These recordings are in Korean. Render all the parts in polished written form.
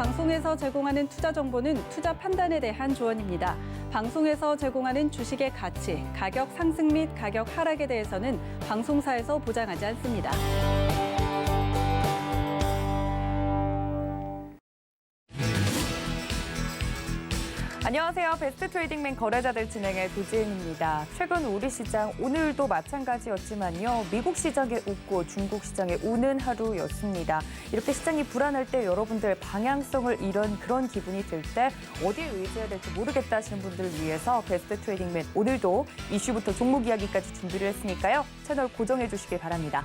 방송에서 제공하는 투자 정보는 투자 판단에 대한 조언입니다. 방송에서 제공하는 주식의 가치, 가격 상승 및 가격 하락에 대해서는 방송사에서 보장하지 않습니다. 안녕하세요. 베스트 트레이딩맨 거래자들 진행의 도지은입니다. 최근 우리 시장 오늘도 마찬가지였지만요. 미국 시장에 웃고 중국 시장에 우는 하루였습니다. 이렇게 시장이 불안할 때 여러분들 방향성을 잃은 그런 기분이 들 때 어디에 의지해야 될지 모르겠다 하시는 분들을 위해서 베스트 트레이딩맨 오늘도 이슈부터 종목 이야기까지 준비를 했으니까요. 채널 고정해 주시길 바랍니다.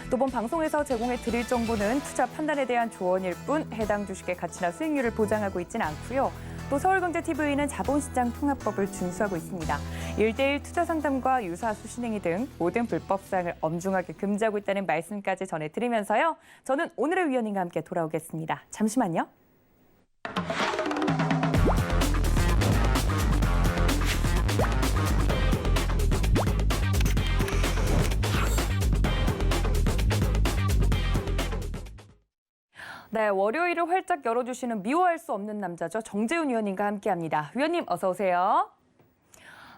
또 본 방송에서 제공해 드릴 정보는 투자 판단에 대한 조언일 뿐 해당 주식의 가치나 수익률을 보장하고 있지는 않고요. 또 서울경제TV는 자본시장 통합법을 준수하고 있습니다. 1:1 투자 상담과 유사 수신행위 등 모든 불법 사항을 엄중하게 금지하고 있다는 말씀까지 전해드리면서요. 저는 오늘의 위원님과 함께 돌아오겠습니다. 잠시만요. 네, 월요일을 활짝 열어주시는 미워할 수 없는 남자죠. 정재훈 위원님과 함께합니다. 위원님 어서 오세요.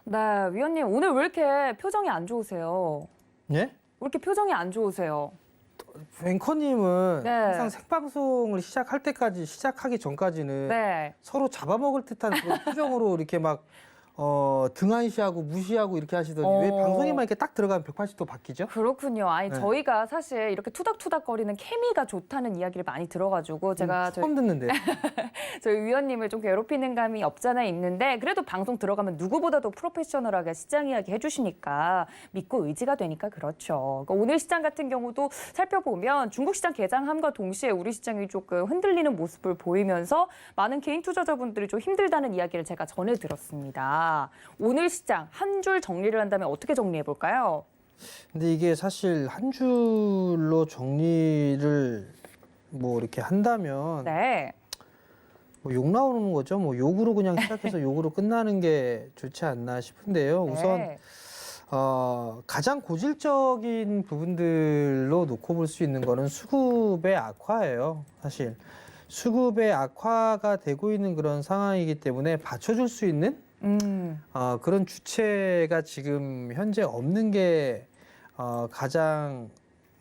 네, 위원님 오늘 왜 이렇게 표정이 안 좋으세요? 예? 왜 이렇게 표정이 안 좋으세요? 앵커님은 네. 항상 생방송을 시작할 때까지 시작하기 전까지는 네. 서로 잡아먹을 듯한 그런 표정으로 이렇게 막 등한시하고 무시하고 이렇게 하시더니 왜 방송에만 이렇게 딱 들어가면 180도 바뀌죠? 그렇군요. 아니 네. 저희가 사실 이렇게 투닥투닥거리는 케미가 좋다는 이야기를 많이 들어가지고 제가 처음 듣는데. 저희 위원님을 좀 괴롭히는 감이 없잖아 있는데 그래도 방송 들어가면 누구보다도 프로페셔널하게 시장 이야기 해주시니까 믿고 의지가 되니까 그렇죠. 그러니까 오늘 시장 같은 경우도 살펴보면 중국 시장 개장함과 동시에 우리 시장이 조금 흔들리는 모습을 보이면서 많은 개인 투자자분들이 좀 힘들다는 이야기를 제가 전해드렸습니다. 오늘 시장 한 줄 정리를 한다면 어떻게 정리해 볼까요? 근데 이게 사실 한 줄로 정리를 뭐 이렇게 한다면 네. 뭐 욕 나오는 거죠. 뭐 욕으로 그냥 시작해서 욕으로 끝나는 게 좋지 않나 싶은데요. 우선 네. 가장 고질적인 부분들로 놓고 볼 수 있는 거는 수급의 악화예요. 사실 수급의 악화가 되고 있는 그런 상황이기 때문에 받쳐줄 수 있는 그런 주체가 지금 현재 없는 게 가장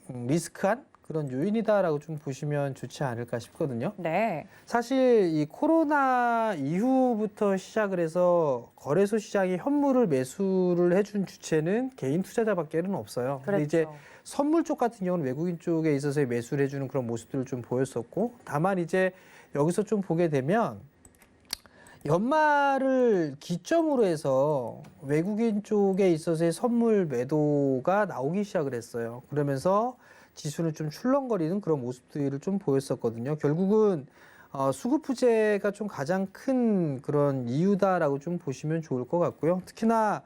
리스크한 그런 요인이다라고 좀 보시면 좋지 않을까 싶거든요. 네. 사실 이 코로나 이후부터 시작을 해서 거래소 시장이 현물을 매수를 해준 주체는 개인 투자자밖에는 없어요. 근데 이제 그렇죠. 선물 쪽 같은 경우는 외국인 쪽에 있어서 매수를 해주는 그런 모습들을 좀 보였었고, 다만 이제 여기서 좀 보게 되면 연말을 기점으로 해서 외국인 쪽에 있어서의 선물 매도가 나오기 시작을 했어요. 그러면서 지수는 좀 출렁거리는 그런 모습들을 좀 보였었거든요. 결국은 수급 부재가 좀 가장 큰 그런 이유다라고 좀 보시면 좋을 것 같고요. 특히나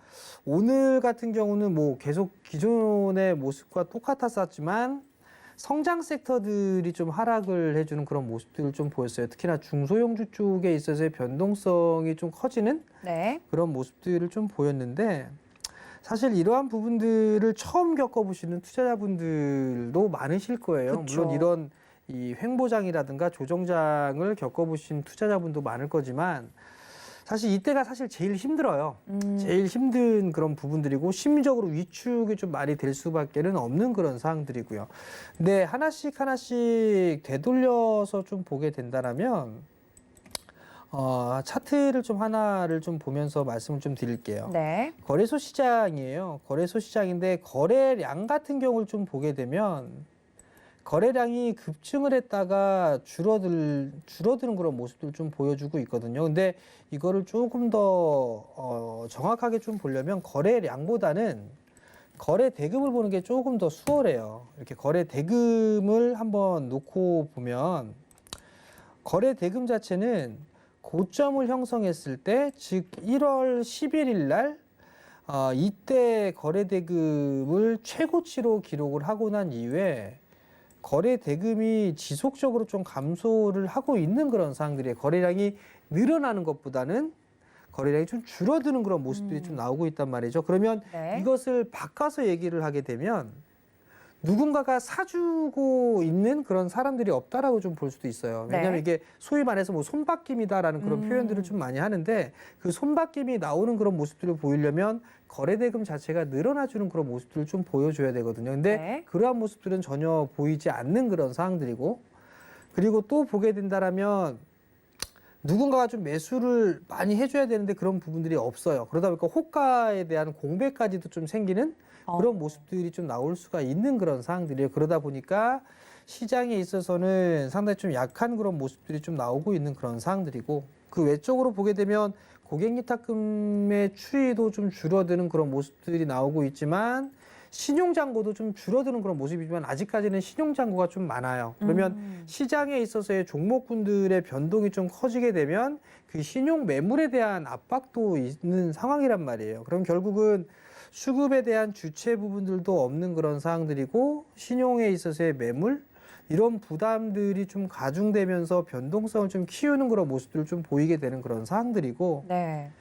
오늘 같은 경우는 뭐 계속 기존의 모습과 똑같았었지만 성장 섹터들이 좀 하락을 해주는 그런 모습들을 좀 보였어요. 특히나 중소형주 쪽에 있어서의 변동성이 좀 커지는 네. 그런 모습들을 좀 보였는데, 사실 이러한 부분들을 처음 겪어보시는 투자자분들도 많으실 거예요. 그쵸. 물론 이런 이 횡보장이라든가 조정장을 겪어보신 투자자분도 많을 거지만 사실 이때가 사실 제일 힘들어요. 제일 힘든 그런 부분들이고 심리적으로 위축이 좀 많이 될 수밖에는 없는 그런 상황들이고요. 근데 하나씩 되돌려서 좀 보게 된다면 차트를 좀 하나를 좀 보면서 말씀을 좀 드릴게요. 네. 거래소 시장이에요. 거래소 시장인데 거래량 같은 경우를 좀 보게 되면 거래량이 급증을 했다가 줄어드는 그런 모습들을 좀 보여주고 있거든요. 근데 이거를 조금 더 정확하게 좀 보려면 거래량보다는 거래 대금을 보는 게 조금 더 수월해요. 이렇게 거래 대금을 한번 놓고 보면 거래 대금 자체는 고점을 형성했을 때, 즉 1월 11일 날 이때 거래 대금을 최고치로 기록을 하고 난 이후에 거래 대금이 지속적으로 좀 감소를 하고 있는 그런 상황들이에요. 거래량이 늘어나는 것보다는 거래량이 좀 줄어드는 그런 모습들이 좀 나오고 있단 말이죠. 그러면 네. 이것을 바꿔서 얘기를 하게 되면 누군가가 사주고 있는 그런 사람들이 없다라고 좀 볼 수도 있어요. 왜냐하면 네. 이게 소위 말해서 뭐 손바뀜이다라는 그런 표현들을 좀 많이 하는데 그 손바뀜이 나오는 그런 모습들을 보이려면 거래대금 자체가 늘어나주는 그런 모습들을 좀 보여줘야 되거든요. 근데 네. 그러한 모습들은 전혀 보이지 않는 그런 상황들이고, 그리고 또 보게 된다라면 누군가가 좀 매수를 많이 해줘야 되는데 그런 부분들이 없어요. 그러다 보니까 호가에 대한 공백까지도 좀 생기는 그런 모습들이 좀 나올 수가 있는 그런 상황들이에요. 그러다 보니까 시장에 있어서는 상당히 좀 약한 그런 모습들이 좀 나오고 있는 그런 상황들이고, 그 외적으로 보게 되면 고객예탁금의 추이도 좀 줄어드는 그런 모습들이 나오고 있지만 신용잔고도 좀 줄어드는 그런 모습이지만 아직까지는 신용잔고가 좀 많아요. 그러면 시장에 있어서의 종목군들의 변동이 좀 커지게 되면 그 신용 매물에 대한 압박도 있는 상황이란 말이에요. 그럼 결국은 수급에 대한 주체 부분들도 없는 그런 상황들이고, 신용에 있어서의 매물 이런 부담들이 좀 가중되면서 변동성을 좀 키우는 그런 모습들을 좀 보이게 되는 그런 상황들이고, 네.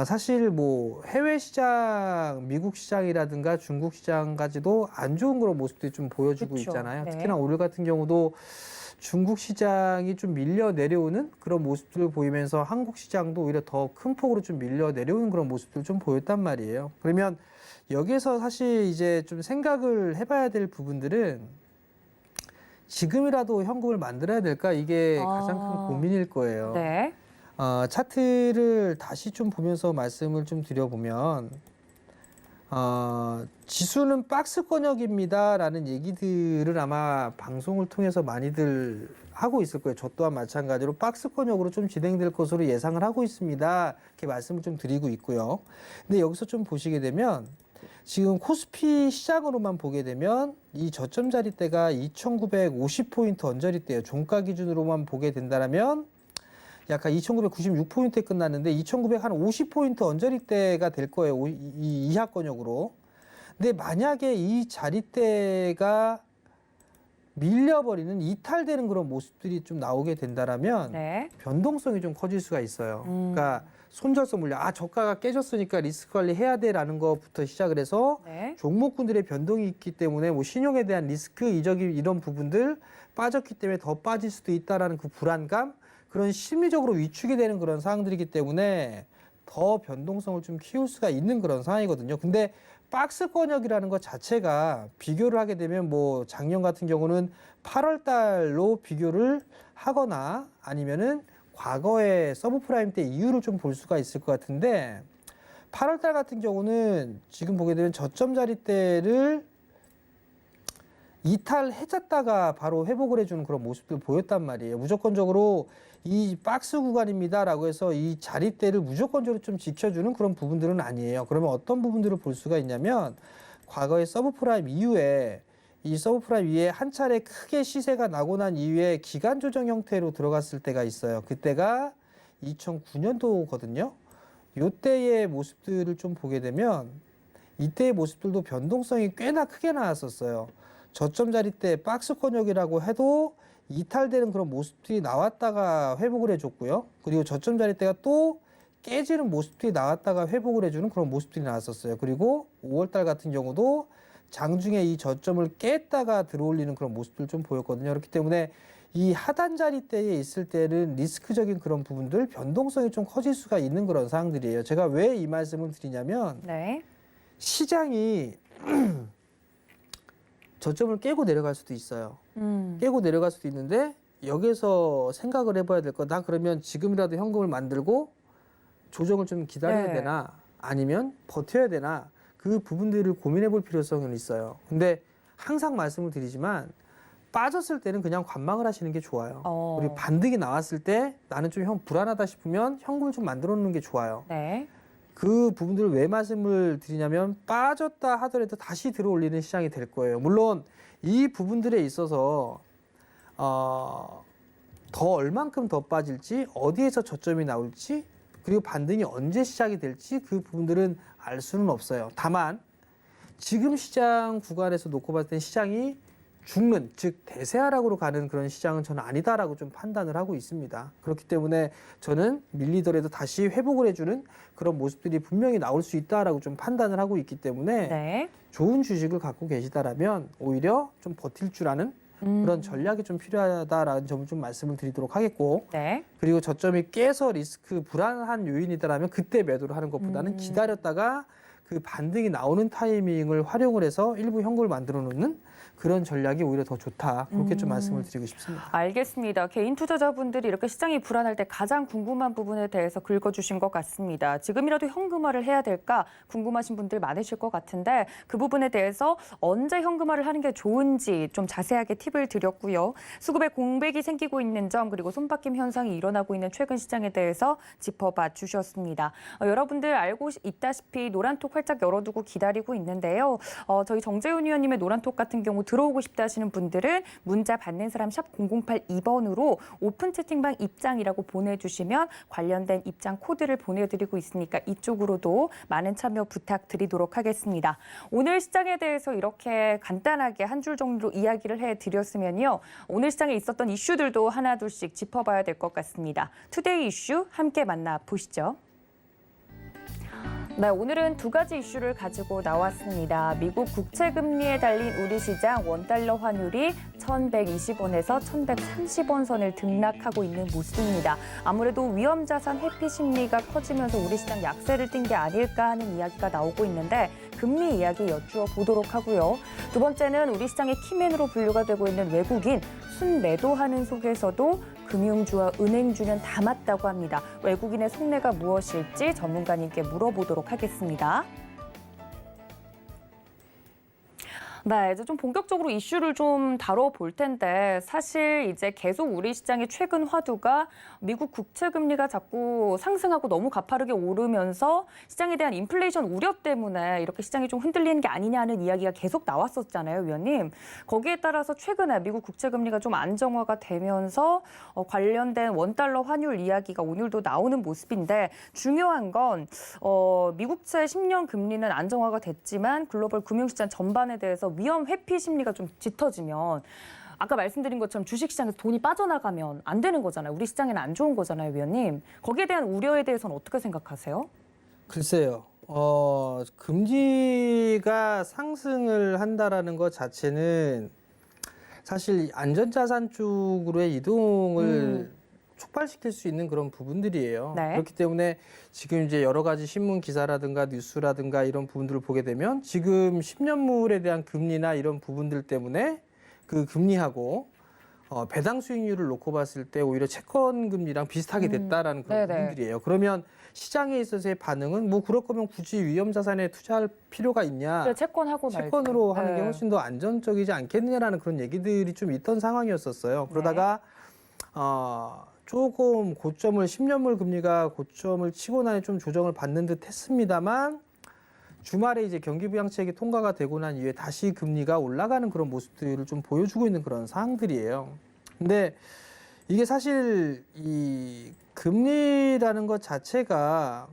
사실 뭐 해외 시장, 미국 시장이라든가 중국 시장까지도 안 좋은 그런 모습들이 좀 보여주고 그쵸. 있잖아요. 네. 특히나 오늘 같은 경우도 중국 시장이 좀 밀려 내려오는 그런 모습들을 보이면서 한국 시장도 오히려 더 큰 폭으로 좀 밀려 내려오는 그런 모습들을 좀 보였단 말이에요. 그러면 여기서 사실 이제 좀 생각을 해봐야 될 부분들은 지금이라도 현금을 만들어야 될까? 이게 가장 큰 고민일 거예요. 네. 차트를 다시 좀 보면서 말씀을 좀 드려보면, 지수는 박스권역입니다라는 얘기들을 아마 방송을 통해서 많이들 하고 있을 거예요. 저 또한 마찬가지로 박스권역으로 좀 진행될 것으로 예상을 하고 있습니다. 이렇게 말씀을 좀 드리고 있고요. 근데 여기서 좀 보시게 되면 지금 코스피 시장으로만 보게 되면 이 저점 자리대가 2,950포인트 언저리대예요. 종가 기준으로만 보게 된다면 약간 2,996포인트에 끝났는데 2,950포인트 언저리대가 될 거예요. 이 이하권역으로. 근데 만약에 이 자리대가 밀려버리는, 이탈되는 그런 모습들이 좀 나오게 된다면 네. 변동성이 좀 커질 수가 있어요. 그러니까 손절성 물량, 저가가 깨졌으니까 리스크 관리 해야 돼라는 것부터 시작을 해서 네. 종목군들의 변동이 있기 때문에 뭐 신용에 대한 리스크, 이적이 이런 부분들 빠졌기 때문에 더 빠질 수도 있다라는 그 불안감, 그런 심리적으로 위축이 되는 그런 상황들이기 때문에 더 변동성을 좀 키울 수가 있는 그런 상황이거든요. 근데 박스권역이라는 것 자체가 비교를 하게 되면 뭐 작년 같은 경우는 8월 달로 비교를 하거나 아니면은 과거의 서브프라임 때 이유를 좀 볼 수가 있을 것 같은데, 8월 달 같은 경우는 지금 보게 되면 저점 자리대를 이탈해졌다가 바로 회복을 해주는 그런 모습들 보였단 말이에요. 무조건적으로 이 박스 구간입니다라고 해서 이 자리대를 무조건적으로 좀 지켜주는 그런 부분들은 아니에요. 그러면 어떤 부분들을 볼 수가 있냐면, 과거의 서브프라임 이후에 이 서브프라임 위에 한 차례 크게 시세가 나고 난 이후에 기간 조정 형태로 들어갔을 때가 있어요. 그때가 2009년도거든요. 요때의 모습들을 좀 보게 되면 이때의 모습들도 변동성이 꽤나 크게 나왔었어요. 저점 자리대 박스권역이라고 해도 이탈되는 그런 모습들이 나왔다가 회복을 해줬고요. 그리고 저점 자리대가 또 깨지는 모습들이 나왔다가 회복을 해주는 그런 모습들이 나왔었어요. 그리고 5월달 같은 경우도 장중에 이 저점을 깼다가 들어올리는 그런 모습들 좀 보였거든요. 그렇기 때문에 이 하단 자리대에 있을 때는 리스크적인 그런 부분들, 변동성이 좀 커질 수가 있는 그런 상황들이에요. 제가 왜 이 말씀을 드리냐면, 네. 시장이 저점을 깨고 내려갈 수도 있어요. 깨고 내려갈 수도 있는데 여기서 생각을 해봐야 될 거, 나 그러면 지금이라도 현금을 만들고 조정을 좀 기다려야 네. 되나 아니면 버텨야 되나, 그 부분들을 고민해 볼 필요성은 있어요. 근데 항상 말씀을 드리지만 빠졌을 때는 그냥 관망을 하시는 게 좋아요. 그리고 반등이 나왔을 때 나는 좀 불안하다 싶으면 현금을 좀 만들어 놓는 게 좋아요. 네. 그 부분들을 왜 말씀을 드리냐면, 빠졌다 하더라도 다시 들어올리는 시장이 될 거예요. 물론 이 부분들에 있어서 더 얼만큼 더 빠질지, 어디에서 저점이 나올지, 그리고 반등이 언제 시작이 될지 그 부분들은 알 수는 없어요. 다만 지금 시장 구간에서 놓고 봤을 때 시장이 죽는, 즉 대세하락으로 가는 그런 시장은 저는 아니다라고 좀 판단을 하고 있습니다. 그렇기 때문에 저는 밀리더라도 다시 회복을 해주는 그런 모습들이 분명히 나올 수 있다라고 좀 판단을 하고 있기 때문에 네. 좋은 주식을 갖고 계시다라면 오히려 좀 버틸 줄 아는 그런 전략이 좀 필요하다라는 점을 좀 말씀을 드리도록 하겠고, 네. 그리고 저점이 깨서 리스크 불안한 요인이다라면 그때 매도를 하는 것보다는 기다렸다가 그 반등이 나오는 타이밍을 활용을 해서 일부 현금을 만들어 놓는 그런 전략이 오히려 더 좋다. 그렇게 좀 말씀을 드리고 싶습니다. 알겠습니다. 개인 투자자분들이 이렇게 시장이 불안할 때 가장 궁금한 부분에 대해서 긁어주신 것 같습니다. 지금이라도 현금화를 해야 될까 궁금하신 분들 많으실 것 같은데 그 부분에 대해서 언제 현금화를 하는 게 좋은지 좀 자세하게 팁을 드렸고요. 수급에 공백이 생기고 있는 점 그리고 손바뀜 현상이 일어나고 있는 최근 시장에 대해서 짚어봐 주셨습니다. 여러분들 알고 있다시피 노란톡 활짝 열어두고 기다리고 있는데요. 저희 정재훈 위원님의 노란톡 같은 경우 들어오고 싶다 하시는 분들은 문자 받는 사람 샵 0082번으로 오픈 채팅방 입장이라고 보내주시면 관련된 입장 코드를 보내드리고 있으니까 이쪽으로도 많은 참여 부탁드리도록 하겠습니다. 오늘 시장에 대해서 이렇게 간단하게 한 줄 정도로 이야기를 해드렸으면요. 오늘 시장에 있었던 이슈들도 하나 둘씩 짚어봐야 될 것 같습니다. 투데이 이슈 함께 만나보시죠. 네, 오늘은 두 가지 이슈를 가지고 나왔습니다. 미국 국채 금리에 달린 우리 시장 원달러 환율이 1,120원에서 1,130원 선을 등락하고 있는 모습입니다. 아무래도 위험 자산 회피 심리가 커지면서 우리 시장 약세를 띈 게 아닐까 하는 이야기가 나오고 있는데 금리 이야기 여쭈어 보도록 하고요. 두 번째는 우리 시장의 키맨으로 분류가 되고 있는 외국인 순매도하는 속에서도 금융주와 은행주는 다 맞다고 합니다. 외국인의 속내가 무엇일지 전문가님께 물어보도록 하겠습니다. 네, 이제 좀 본격적으로 이슈를 좀 다뤄볼 텐데 사실 이제 계속 우리 시장의 최근 화두가 미국 국채 금리가 자꾸 상승하고 너무 가파르게 오르면서 시장에 대한 인플레이션 우려 때문에 이렇게 시장이 좀 흔들리는 게 아니냐는 이야기가 계속 나왔었잖아요, 위원님. 거기에 따라서 최근에 미국 국채 금리가 좀 안정화가 되면서 관련된 원달러 환율 이야기가 오늘도 나오는 모습인데 중요한 건 미국채 10년 금리는 안정화가 됐지만 글로벌 금융시장 전반에 대해서 위험 회피 심리가 좀 짙어지면 아까 말씀드린 것처럼 주식시장에서 돈이 빠져나가면 안 되는 거잖아요. 우리 시장에는 안 좋은 거잖아요, 위원님. 거기에 대한 우려에 대해서는 어떻게 생각하세요? 글쎄요. 금리가 상승을 한다라는 것 자체는 사실 안전자산 쪽으로의 이동을 촉발시킬 수 있는 그런 부분들이에요. 네. 그렇기 때문에 지금 이제 여러 가지 신문 기사라든가 뉴스라든가 이런 부분들을 보게 되면 지금 10년물에 대한 금리나 이런 부분들 때문에 그 금리하고 배당 수익률을 놓고 봤을 때 오히려 채권 금리랑 비슷하게 됐다라는 그런 네네. 부분들이에요. 그러면 시장에 있어서의 반응은 뭐 그럴 거면 굳이 위험 자산에 투자할 필요가 있냐? 그래, 채권하고 채권으로 말죠. 하는 게 네. 훨씬 더 안전적이지 않겠느냐라는 그런 얘기들이 좀 있던 상황이었었어요. 그러다가 조금 고점을 10년물 금리가 고점을 치고 나니 좀 조정을 받는 듯 했습니다만 주말에 이제 경기부양책이 통과가 되고 난 이후에 다시 금리가 올라가는 그런 모습들을 좀 보여주고 있는 그런 상황들이에요. 근데 이게 사실 이 금리라는 것 자체가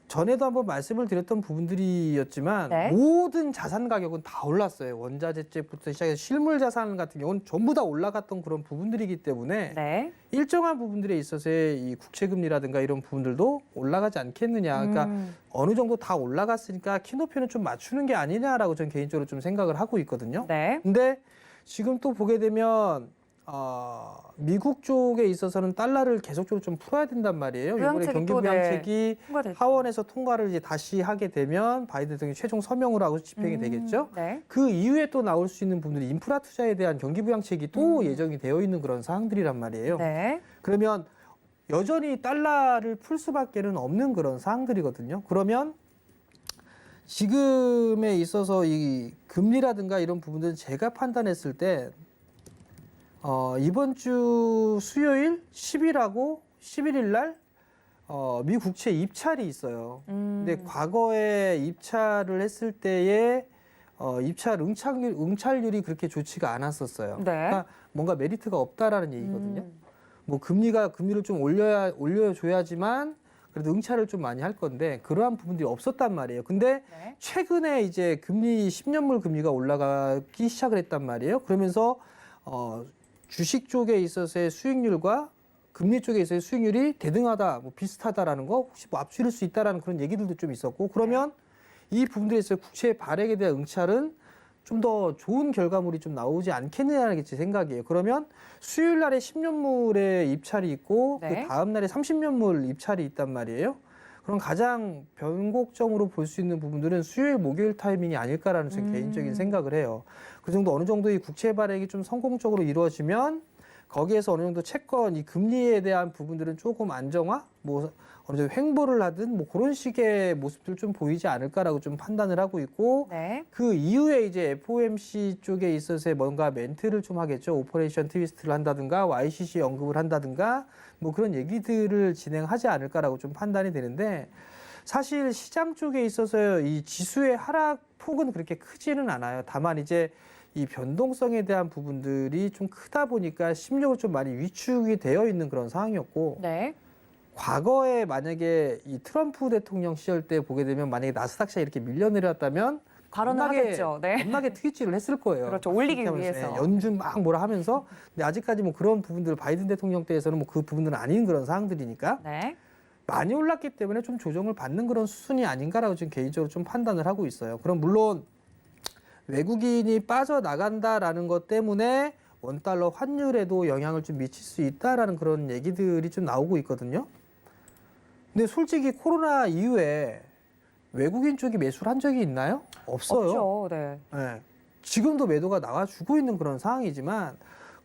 전에도 한번 말씀을 드렸던 부분들이었지만 네. 모든 자산 가격은 다 올랐어요. 원자재부터 시작해서 실물 자산 같은 경우는 전부 다 올라갔던 그런 부분들이기 때문에 네. 일정한 부분들에 있어서의 이 국채금리라든가 이런 부분들도 올라가지 않겠느냐. 그러니까 어느 정도 다 올라갔으니까 키높이는 좀 맞추는 게 아니냐라고 저는 개인적으로 좀 생각을 하고 있거든요. 네. 근데 지금 또 보게 되면 미국 쪽에 있어서는 달러를 계속적으로 좀 풀어야 된단 말이에요. 이번에 부양책이 경기 또, 부양책이 통과됐죠. 하원에서 통과를 이제 다시 하게 되면 바이든 대통령이 최종 서명을 하고 집행이 되겠죠. 네. 그 이후에 또 나올 수 있는 부분들이 인프라 투자에 대한 경기 부양책이 또 예정이 되어 있는 그런 사항들이란 말이에요. 네. 그러면 여전히 달러를 풀 수밖에는 없는 그런 사항들이거든요. 그러면 지금에 있어서 이 금리라든가 이런 부분들은 제가 판단했을 때 이번 주 수요일 10일하고 11일 날 미 국채 입찰이 있어요. 근데 과거에 입찰을 했을 때의 입찰 응찰률이 그렇게 좋지가 않았었어요. 네. 그러니까 뭔가 메리트가 없다라는 얘기거든요. 뭐 금리를 좀 올려줘야지만 그래도 응차를 좀 많이 할 건데 그러한 부분들이 없었단 말이에요. 근데 네. 최근에 이제 금리 10년물 금리가 올라가기 시작을 했단 말이에요. 그러면서 주식 쪽에 있어서의 수익률과 금리 쪽에 있어서의 수익률이 대등하다, 뭐 비슷하다라는 거, 혹시 뭐 앞줄일 수 있다라는 그런 얘기들도 좀 있었고, 그러면 이 부분들에 있어 국채 발행에 대한 응찰은 좀 더 좋은 결과물이 좀 나오지 않겠느냐는 게 제 생각이에요. 그러면 수요일 날에 10년물에 입찰이 있고 네. 그 다음 날에 30년물 입찰이 있단 말이에요. 그럼 가장 변곡점으로 볼 수 있는 부분들은 수요일, 목요일 타이밍이 아닐까라는 제 개인적인 생각을 해요. 그 정도 어느 정도 이 국채 발행이 좀 성공적으로 이루어지면 거기에서 어느 정도 채권, 이 금리에 대한 부분들은 조금 안정화, 뭐 어느 정도 횡보를 하든 뭐 그런 식의 모습들 좀 보이지 않을까라고 좀 판단을 하고 있고, 네. 그 이후에 이제 FOMC 쪽에 있어서 뭔가 멘트를 좀 하겠죠. 오퍼레이션 트위스트를 한다든가 YCC 언급을 한다든가 뭐 그런 얘기들을 진행하지 않을까라고 좀 판단이 되는데, 사실 시장 쪽에 있어서 이 지수의 하락 폭은 그렇게 크지는 않아요. 다만 이제 이 변동성에 대한 부분들이 좀 크다 보니까 심력을 좀 많이 위축이 되어 있는 그런 상황이었고, 네. 과거에 만약에 이 트럼프 대통령 시절 때 보게 되면 만약에 나스닥이 이렇게 밀려 내려왔다면 발언을 하겠죠. 네. 겁나게 트윗질을 했을 거예요. 그렇죠. 올리기 그렇게 하면서, 위해서. 연준 막 뭐라 하면서. 근데 아직까지 뭐 그런 부분들 바이든 대통령 때에서는 뭐 그 부분들은 아닌 그런 상황들이니까 네. 많이 올랐기 때문에 좀 조정을 받는 그런 수순이 아닌가라고 지금 개인적으로 좀 판단을 하고 있어요. 그럼 물론 외국인이 빠져나간다라는 것 때문에 원달러 환율에도 영향을 좀 미칠 수 있다라는 그런 얘기들이 좀 나오고 있거든요. 근데 솔직히 코로나 이후에 외국인 쪽이 매수를 한 적이 있나요? 없어요. 없죠. 네. 네. 지금도 매도가 나와주고 있는 그런 상황이지만,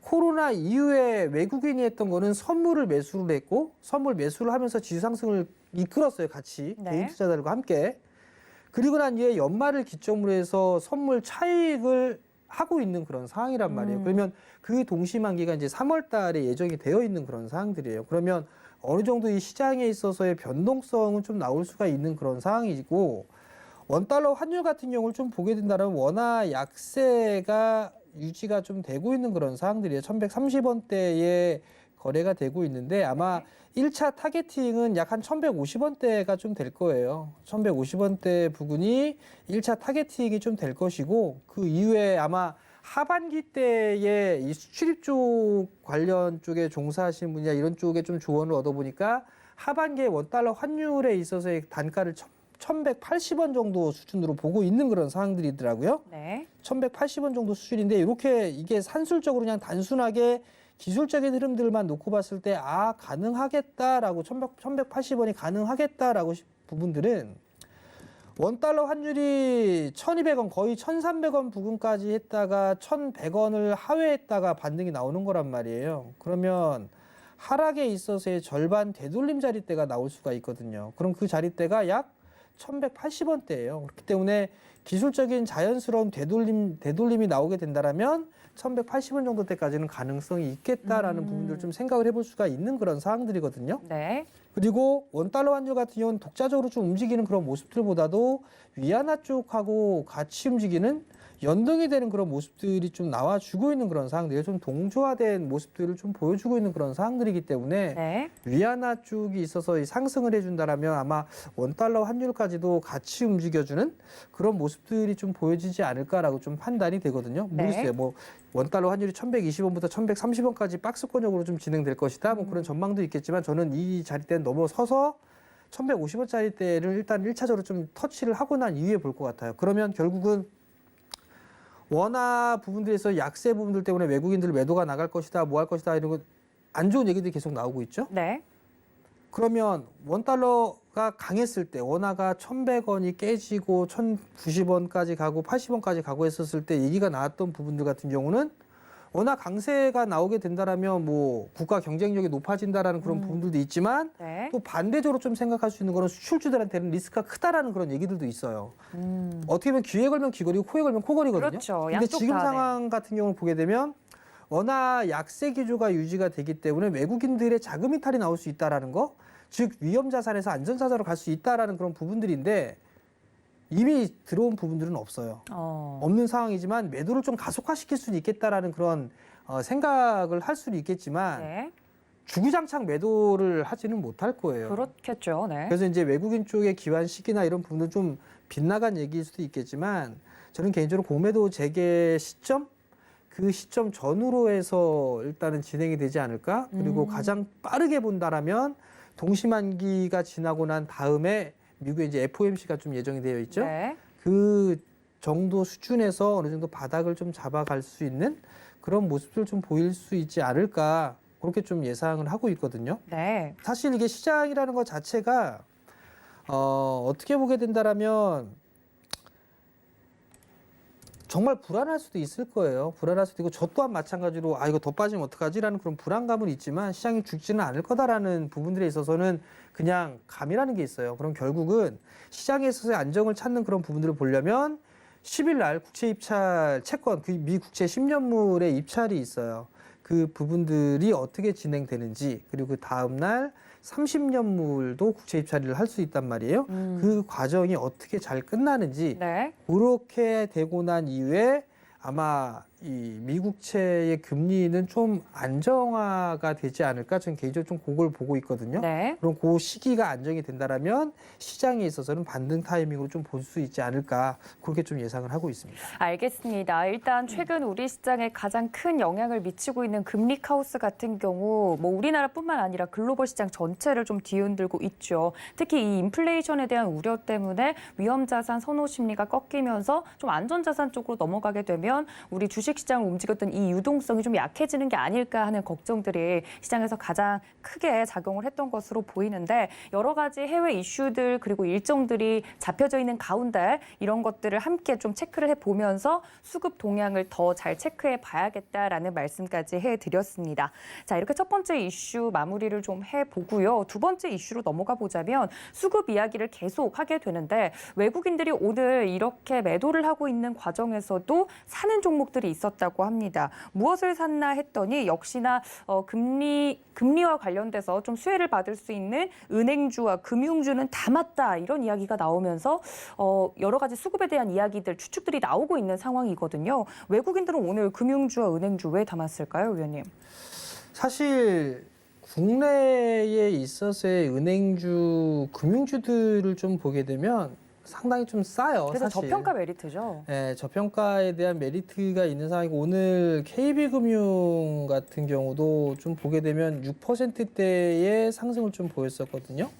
코로나 이후에 외국인이 했던 거는 선물을 매수를 했고, 선물 매수를 하면서 지수 상승을 이끌었어요. 같이 네. 개인 투자자들과 함께. 그리고 난 뒤에 연말을 기점으로 해서 선물 차익을 하고 있는 그런 상황이란 말이에요. 그러면 그 동시만기가 이제 3월 달에 예정이 되어 있는 그런 상황들이에요. 그러면 어느 정도 이 시장에 있어서의 변동성은 좀 나올 수가 있는 그런 상황이고, 원달러 환율 같은 경우를 좀 보게 된다면 워낙 약세가 유지가 좀 되고 있는 그런 상황들이에요. 1130원대에 거래가 되고 있는데, 아마 1차 타겟팅은 약 한 1150원대가 좀 될 거예요. 1150원대 부근이 1차 타겟팅이 좀 될 것이고, 그 이후에 아마 하반기 때에 이 수출입 쪽 관련 쪽에 종사하시는 분이나 이런 쪽에 좀 조언을 얻어보니까 하반기에 원달러 환율에 있어서의 단가를 1180원 정도 수준으로 보고 있는 그런 상황들이더라고요. 네. 1180원 정도 수준인데, 이렇게 이게 산술적으로 그냥 단순하게 기술적인 흐름들만 놓고 봤을 때, 아, 가능하겠다라고, 1180원이 가능하겠다라고 부분들은 원달러 환율이 1200원, 거의 1300원 부근까지 했다가 1100원을 하회했다가 반등이 나오는 거란 말이에요. 그러면 하락에 있어서의 절반 되돌림 자리대가 나올 수가 있거든요. 그럼 그 자리대가 약 1180원대예요. 그렇기 때문에 기술적인 자연스러운 되돌림이 나오게 된다면 1180원 정도 때까지는 가능성이 있겠다라는 부분들을 좀 생각을 해볼 수가 있는 그런 상황들이거든요. 네. 그리고 원달러 환율 같은 경우는 독자적으로 좀 움직이는 그런 모습들보다도 위안화 쪽하고 같이 움직이는 연동이 되는 그런 모습들이 좀 나와주고 있는 그런 상황들이 좀 동조화된 모습들을 좀 보여주고 있는 그런 상황들이기 때문에 네. 위안화 쪽이 있어서 이 상승을 해준다라면 아마 원달러 환율까지도 같이 움직여주는 그런 모습들이 좀 보여지지 않을까라고 좀 판단이 되거든요. 네. 모르겠어요. 뭐 원달러 환율이 1120원부터 1130원까지 박스권역으로 좀 진행될 것이다. 뭐 그런 전망도 있겠지만, 저는 이 자리대는 넘어서서 1150원짜리대를 일단 1차적으로 좀 터치를 하고 난 이후에 볼 것 같아요. 그러면 결국은 원화 부분들에서 약세 부분들 때문에 외국인들 매도가 나갈 것이다, 뭐 할 것이다, 이런 거 안 좋은 얘기들이 계속 나오고 있죠. 네. 그러면 원달러가 강했을 때, 원화가 1100원이 깨지고 1090원까지 가고 80원까지 가고 했었을 때 얘기가 나왔던 부분들 같은 경우는 워낙 강세가 나오게 된다라면 뭐 국가 경쟁력이 높아진다라는 그런 부분들도 있지만, 네. 또 반대적으로 좀 생각할 수 있는 거는 수출주들한테는 리스크가 크다라는 그런 얘기들도 있어요. 어떻게 보면 귀에 걸면 귀걸이고 코에 걸면 코걸이거든요. 그렇죠. 근데 양쪽 지금 다, 네. 상황 같은 경우를 보게 되면 워낙 약세 기조가 유지가 되기 때문에 외국인들의 자금 이탈이 나올 수 있다라는 거, 즉 위험 자산에서 안전 자산으로 갈 수 있다라는 그런 부분들인데, 이미 들어온 부분들은 없어요. 없는 상황이지만 매도를 좀 가속화시킬 수는 있겠다라는 그런 생각을 할 수는 있겠지만, 네. 주구장창 매도를 하지는 못할 거예요. 그렇겠죠. 네. 그래서 이제 외국인 쪽의 기환 시기나 이런 부분은 좀 빗나간 얘기일 수도 있겠지만 저는 개인적으로 공매도 재개 시점 그 시점 전후로 해서 일단은 진행이 되지 않을까. 그리고 가장 빠르게 본다라면 동시만기가 지나고 난 다음에 미국의 이제 FOMC가 좀 예정이 되어 있죠. 네. 그 정도 수준에서 어느 정도 바닥을 좀 잡아갈 수 있는 그런 모습을 좀 보일 수 있지 않을까. 그렇게 좀 예상을 하고 있거든요. 네. 사실 이게 시장이라는 것 자체가 어떻게 보게 된다라면 정말 불안할 수도 있을 거예요. 불안할 수도 있고 저 또한 마찬가지로 이거 더 빠지면 어떡하지라는 그런 불안감은 있지만 시장이 죽지는 않을 거다라는 부분들에 있어서는 그냥 감이라는 게 있어요. 그럼 결국은 시장에 있어서의 안정을 찾는 그런 부분들을 보려면 10일 날 국채 입찰 채권, 그 미 국채 10년물의 입찰이 있어요. 그 부분들이 어떻게 진행되는지 그리고 그 다음 날 30년물도 국채 입찰을 할 수 있단 말이에요. 그 과정이 어떻게 잘 끝나는지 네. 그렇게 되고 난 이후에 아마 이 미국채의 금리는 좀 안정화가 되지 않을까 저는 개인적으로 좀 그걸 보고 있거든요. 네. 그럼 그 시기가 안정이 된다라면 시장에 있어서는 반등 타이밍으로 좀 볼 수 있지 않을까 그렇게 좀 예상을 하고 있습니다. 알겠습니다. 일단 최근 우리 시장에 가장 큰 영향을 미치고 있는 금리 카오스 같은 경우 뭐 우리나라뿐만 아니라 글로벌 시장 전체를 좀 뒤흔들고 있죠. 특히 이 인플레이션에 대한 우려 때문에 위험 자산 선호 심리가 꺾이면서 좀 안전 자산 쪽으로 넘어가게 되면 우리 주식 시장을 움직였던 이 유동성이 좀 약해지는 게 아닐까 하는 걱정들이 시장에서 가장 크게 작용을 했던 것으로 보이는데 여러 가지 해외 이슈들 그리고 일정들이 잡혀져 있는 가운데 이런 것들을 함께 좀 체크를 해보면서 수급 동향을 더 잘 체크해 봐야겠다라는 말씀까지 해드렸습니다. 자, 이렇게 첫 번째 이슈 마무리를 좀 해보고요. 두 번째 이슈로 넘어가 보자면 수급 이야기를 계속 하게 되는데 외국인들이 오늘 이렇게 매도를 하고 있는 과정에서도 사는 종목들이 있었다고 합니다. 무엇을 샀나 했더니 역시나 금리와 관련돼서 좀 수혜를 받을 수 있는 은행주와 금융주는 다 맞다 이런 이야기가 나오면서 여러 가지 수급에 대한 이야기들 추측들이 나오고 있는 상황이거든요. 외국인들은 오늘 금융주와 은행주 왜 담았을까요, 위원님? 사실 국내에 있어서의 은행주, 금융주들을 좀 보게 되면 상당히 좀 싸요. 그래서 사실. 저평가 메리트죠. 네, 저평가에 대한 메리트가 있는 상황이고 오늘 KB금융 같은 경우도 좀 보게 되면 6%대의 상승을 좀 보였었거든요.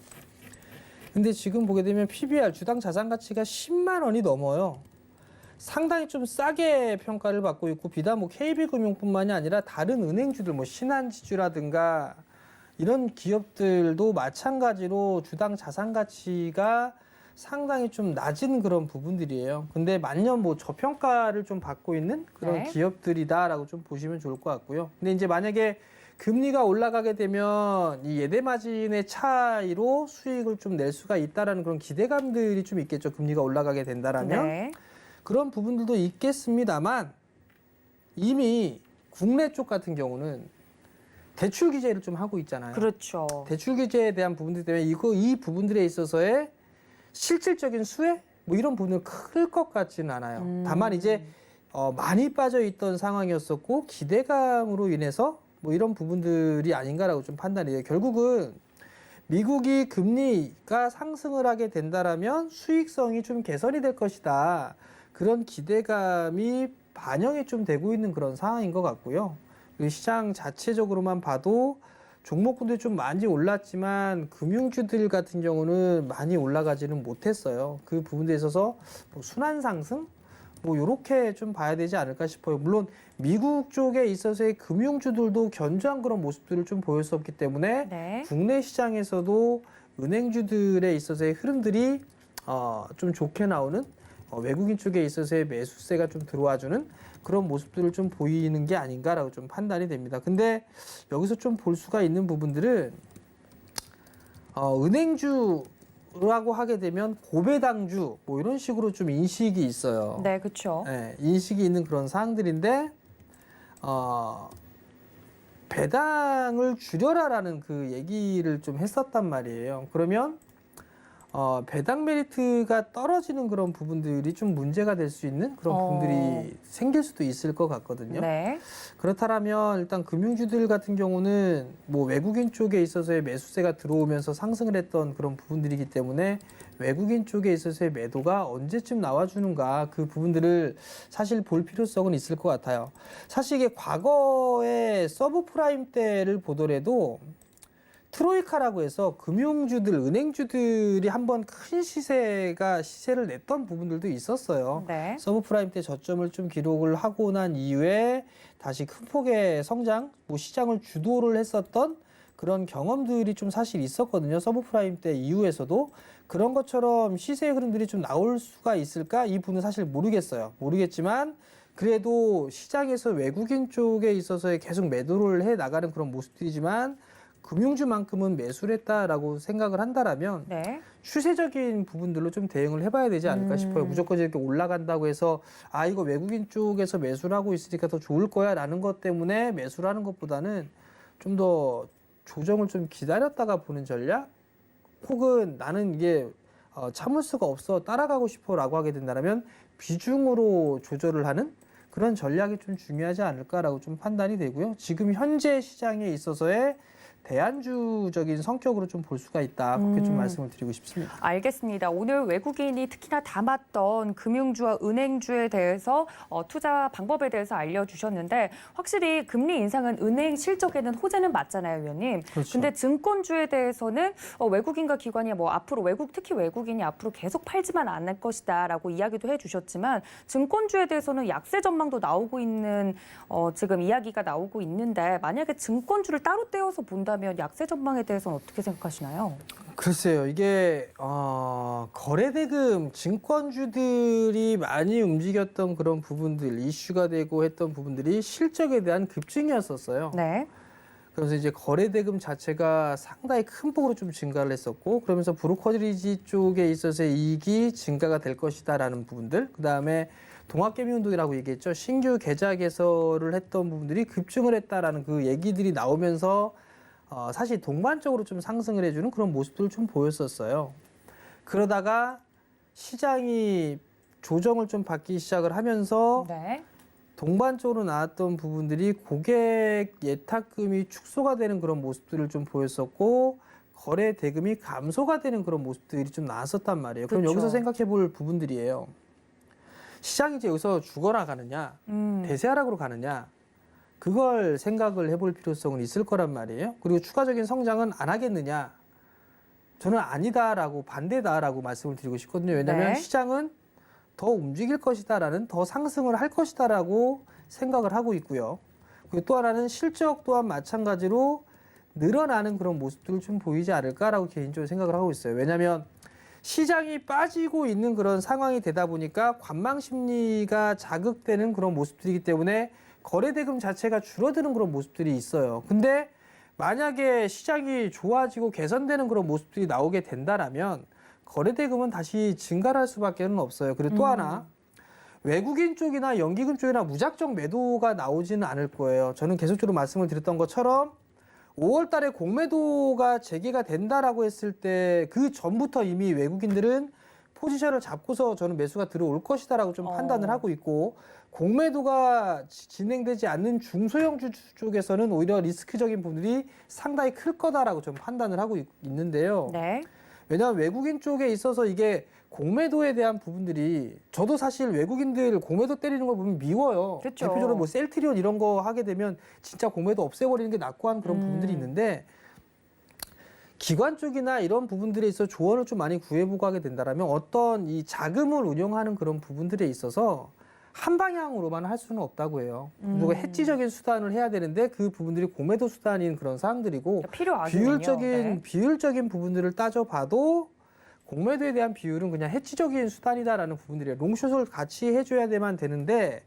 근데 지금 보게 되면 PBR, 주당 자산 가치가 10만 원이 넘어요. 상당히 좀 싸게 평가를 받고 있고 비단 뭐 KB금융뿐만이 아니라 다른 은행주들 뭐 신한지주라든가 이런 기업들도 마찬가지로 주당 자산 가치가 상당히 좀 낮은 그런 부분들이에요. 근데 만년 뭐 저평가를 좀 받고 있는 그런 네. 기업들이다라고 좀 보시면 좋을 것 같고요. 근데 이제 만약에 금리가 올라가게 되면 이 예대 마진의 차이로 수익을 좀 낼 수가 있다라는 그런 기대감들이 좀 있겠죠. 금리가 올라가게 된다라면. 네. 그런 부분들도 있겠습니다만 이미 국내 쪽 같은 경우는 대출 규제를 좀 하고 있잖아요. 그렇죠. 대출 규제에 대한 부분들 때문에 이 부분들에 있어서의 실질적인 수혜 뭐 이런 부분은 클 것 같지는 않아요. 다만 이제 많이 빠져 있던 상황이었었고 기대감으로 인해서 뭐 이런 부분들이 아닌가라고 좀 판단이 돼요. 결국은 미국이 금리가 상승을 하게 된다라면 수익성이 좀 개선이 될 것이다. 그런 기대감이 반영이 좀 되고 있는 그런 상황인 것 같고요. 그리고 시장 자체적으로만 봐도 종목군들이 좀 많이 올랐지만 금융주들 같은 경우는 많이 올라가지는 못했어요. 그 부분에 있어서 뭐 순환 상승? 뭐 이렇게 좀 봐야 되지 않을까 싶어요. 물론 미국 쪽에 있어서의 금융주들도 견조한 그런 모습들을 좀 보였었기 때문에 네. 국내 시장에서도 은행주들에 있어서의 흐름들이 좀 좋게 나오는 외국인 쪽에 있어서의 매수세가 좀 들어와주는 그런 모습들을 좀 보이는 게 아닌가라고 좀 판단이 됩니다. 근데 여기서 좀 볼 수가 있는 부분들은 은행주라고 하게 되면 고배당주 뭐 이런 식으로 좀 인식이 있어요. 네, 그렇죠. 네, 인식이 있는 그런 사항들인데 배당을 줄여라라는 그 얘기를 좀 했었단 말이에요. 그러면 배당 메리트가 떨어지는 그런 부분들이 좀 문제가 될 수 있는 그런 부분들이 생길 수도 있을 것 같거든요. 네. 그렇다면 일단 금융주들 같은 경우는 뭐 외국인 쪽에 있어서의 매수세가 들어오면서 상승을 했던 그런 부분들이기 때문에 외국인 쪽에 있어서의 매도가 언제쯤 나와주는가 그 부분들을 사실 볼 필요성은 있을 것 같아요. 사실 이게 과거에 서브프라임 때를 보더라도 트로이카라고 해서 금융주들, 은행주들이 한번 큰 시세를 냈던 부분들도 있었어요. 네. 서브프라임 때 저점을 좀 기록을 하고 난 이후에 다시 큰 폭의 성장, 뭐 시장을 주도를 했었던 그런 경험들이 좀 사실 있었거든요. 서브프라임 때 이후에서도 그런 것처럼 시세의 흐름들이 좀 나올 수가 있을까? 이 부분은 사실 모르겠지만 그래도 시장에서 외국인 쪽에 있어서 계속 매도를 해 나가는 그런 모습들이지만 금융주만큼은 매수를 했다라고 생각을 한다라면 네. 추세적인 부분들로 좀 대응을 해봐야 되지 않을까 싶어요. 무조건 이렇게 올라간다고 해서 이거 외국인 쪽에서 매수를 하고 있으니까 더 좋을 거야 라는 것 때문에 매수를 하는 것보다는 좀 더 조정을 좀 기다렸다가 보는 전략 혹은 나는 이게 참을 수가 없어 따라가고 싶어 라고 하게 된다면 비중으로 조절을 하는 그런 전략이 좀 중요하지 않을까라고 좀 판단이 되고요. 지금 현재 시장에 있어서의 대안주적인 성격으로 좀 볼 수가 있다. 그렇게 좀 말씀을 드리고 싶습니다. 알겠습니다. 오늘 외국인이 특히나 담았던 금융주와 은행주에 대해서 투자 방법에 대해서 알려주셨는데 확실히 금리 인상은 은행 실적에는 호재는 맞잖아요, 위원님. 그렇죠. 근데 증권주에 대해서는 외국인과 기관이 뭐 앞으로 특히 외국인이 앞으로 계속 팔지만 않을 것이다라고 이야기도 해주셨지만 증권주에 대해서는 약세 전망도 나오고 있는 지금 이야기가 나오고 있는데 만약에 증권주를 따로 떼어서 본다면 약세 전망에 대해서는 어떻게 생각하시나요? 글쎄요, 이게 거래대금 증권주들이 많이 움직였던 그런 부분들, 이슈가 되고 했던 부분들이 실적에 대한 급증이었었어요. 네. 그래서 이제 거래대금 자체가 상당히 큰 폭으로 좀 증가를 했었고, 그러면서 브로커리지 쪽에 있어서의 이익이 증가가 될 것이다라는 부분들, 그 다음에 동학개미운동이라고 얘기했죠. 신규 계좌 개설을 했던 부분들이 급증을 했다라는 그 얘기들이 나오면서 사실 동반적으로 좀 상승을 해주는 그런 모습들을 좀 보였었어요. 그러다가 시장이 조정을 좀 받기 시작을 하면서 네. 동반적으로 나왔던 부분들이 고객 예탁금이 축소가 되는 그런 모습들을 좀 보였었고 거래 대금이 감소가 되는 그런 모습들이 좀 나왔었단 말이에요. 그럼 그렇죠. 여기서 생각해 볼 부분들이에요. 시장이 이제 여기서 죽어나 가느냐, 대세하락으로 가느냐, 그걸 생각을 해볼 필요성은 있을 거란 말이에요. 그리고 추가적인 성장은 안 하겠느냐? 저는 아니다라고 반대다라고 말씀을 드리고 싶거든요. 왜냐하면 네. 시장은 더 움직일 것이다라는 더 상승을 할 것이다라고 생각을 하고 있고요. 그리고 또 하나는 실적 또한 마찬가지로 늘어나는 그런 모습들을 좀 보이지 않을까라고 개인적으로 생각을 하고 있어요. 왜냐하면 시장이 빠지고 있는 그런 상황이 되다 보니까 관망 심리가 자극되는 그런 모습들이기 때문에 거래대금 자체가 줄어드는 그런 모습들이 있어요. 근데 만약에 시장이 좋아지고 개선되는 그런 모습들이 나오게 된다라면 거래대금은 다시 증가를 할 수밖에 없어요. 그리고 또 하나 외국인 쪽이나 연기금 쪽이나 무작정 매도가 나오지는 않을 거예요. 저는 계속적으로 말씀을 드렸던 것처럼 5월 달에 공매도가 재개가 된다라고 했을 때 그 전부터 이미 외국인들은 포지션을 잡고서 저는 매수가 들어올 것이다라고 좀 판단을 하고 있고 공매도가 진행되지 않는 중소형주 쪽에서는 오히려 리스크적인 부분들이 상당히 클 거다라고 좀 판단을 하고 있는데요. 네. 왜냐하면 외국인 쪽에 있어서 이게 공매도에 대한 부분들이 저도 사실 외국인들 공매도 때리는 걸 보면 미워요. 그렇죠. 대표적으로 뭐 셀트리온 이런 거 하게 되면 진짜 공매도 없애버리는 게 낫고 한 그런 부분들이 있는데 기관 쪽이나 이런 부분들에 있어서 조언을 좀 많이 구해보고 하게 된다면 어떤 이 자금을 운용하는 그런 부분들에 있어서 한 방향으로만 할 수는 없다고 해요. 무조건 해지적인 수단을 해야 되는데 그 부분들이 공매도 수단인 그런 사항들이고 필요하군요. 비율적인 부분들을 따져봐도 공매도에 대한 비율은 그냥 해지적인 수단이다라는 부분들이에요. 롱숏을 같이 해줘야만 되는데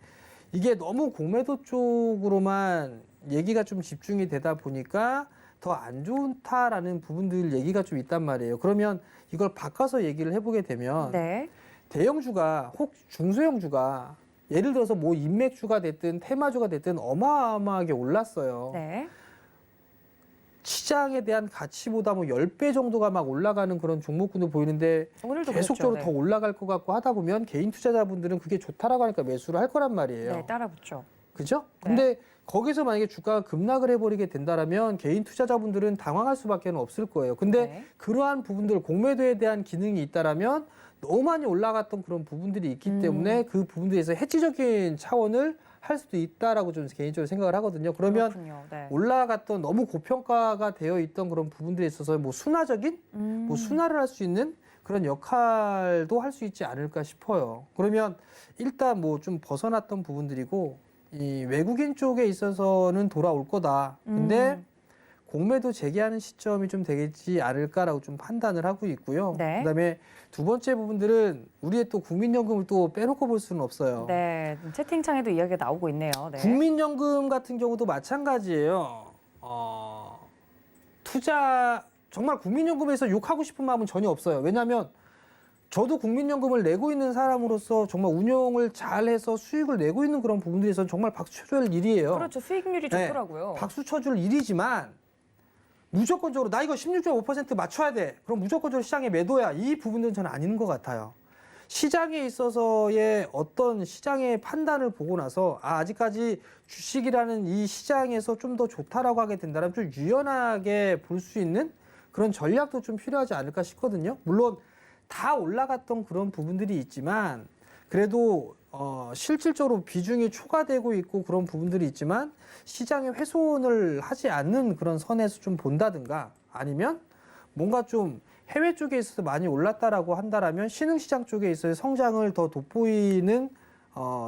이게 너무 공매도 쪽으로만 얘기가 좀 집중이 되다 보니까 더 안 좋다라는 부분들 얘기가 좀 있단 말이에요. 그러면 이걸 바꿔서 얘기를 해보게 되면 네. 대형주가 혹 중소형주가 예를 들어서 뭐 인맥주가 됐든 테마주가 됐든 어마어마하게 올랐어요. 네. 시장에 대한 가치보다 뭐 10배 정도가 막 올라가는 그런 종목군도 보이는데 오늘도 계속적으로 그랬죠. 더 올라갈 것 같고 하다 보면 개인 투자자분들은 그게 좋다라고 하니까 매수를 할 거란 말이에요. 네, 따라붙죠. 그죠? 네. 근데 거기서 만약에 주가가 급락을 해버리게 된다라면 개인 투자자분들은 당황할 수밖에 없을 거예요. 근데 네. 그러한 부분들 공매도에 대한 기능이 있다라면 너무 많이 올라갔던 그런 부분들이 있기 때문에 그 부분들에서 해지적인 차원을 할 수도 있다라고 좀 개인적으로 생각을 하거든요. 그러면 그렇군요. 네. 올라갔던 너무 고평가가 되어 있던 그런 부분들에 있어서 뭐 순화적인 뭐 순화를 할 수 있는 그런 역할도 할 수 있지 않을까 싶어요. 그러면 일단 뭐 좀 벗어났던 부분들이고 이 외국인 쪽에 있어서는 돌아올 거다. 근데 공매도 재개하는 시점이 좀 되겠지 않을까라고 좀 판단을 하고 있고요. 네. 그다음에 두 번째 부분들은 우리의 또 국민연금을 또 빼놓고 볼 수는 없어요. 네, 채팅창에도 이야기가 나오고 있네요. 네. 국민연금 같은 경우도 마찬가지예요. 투자 정말 국민연금에서 욕하고 싶은 마음은 전혀 없어요. 왜냐하면 저도 국민연금을 내고 있는 사람으로서 정말 운용을 잘해서 수익을 내고 있는 그런 부분들에서는 정말 박수 쳐줄 일이에요. 그렇죠. 수익률이 네, 좋더라고요. 박수 쳐줄 일이지만 무조건적으로 나 이거 16.5% 맞춰야 돼. 그럼 무조건적으로 시장에 매도야. 이 부분들은 저는 아닌 것 같아요. 시장에 있어서의 어떤 시장의 판단을 보고 나서 아직까지 주식이라는 이 시장에서 좀 더 좋다라고 하게 된다면 좀 유연하게 볼 수 있는 그런 전략도 좀 필요하지 않을까 싶거든요. 물론 다 올라갔던 그런 부분들이 있지만 그래도 실질적으로 비중이 초과되고 있고 그런 부분들이 있지만 시장에 훼손을 하지 않는 그런 선에서 좀 본다든가 아니면 뭔가 좀 해외 쪽에 있어서 많이 올랐다라고 한다라면 신흥시장 쪽에 있어서 성장을 더 돋보이는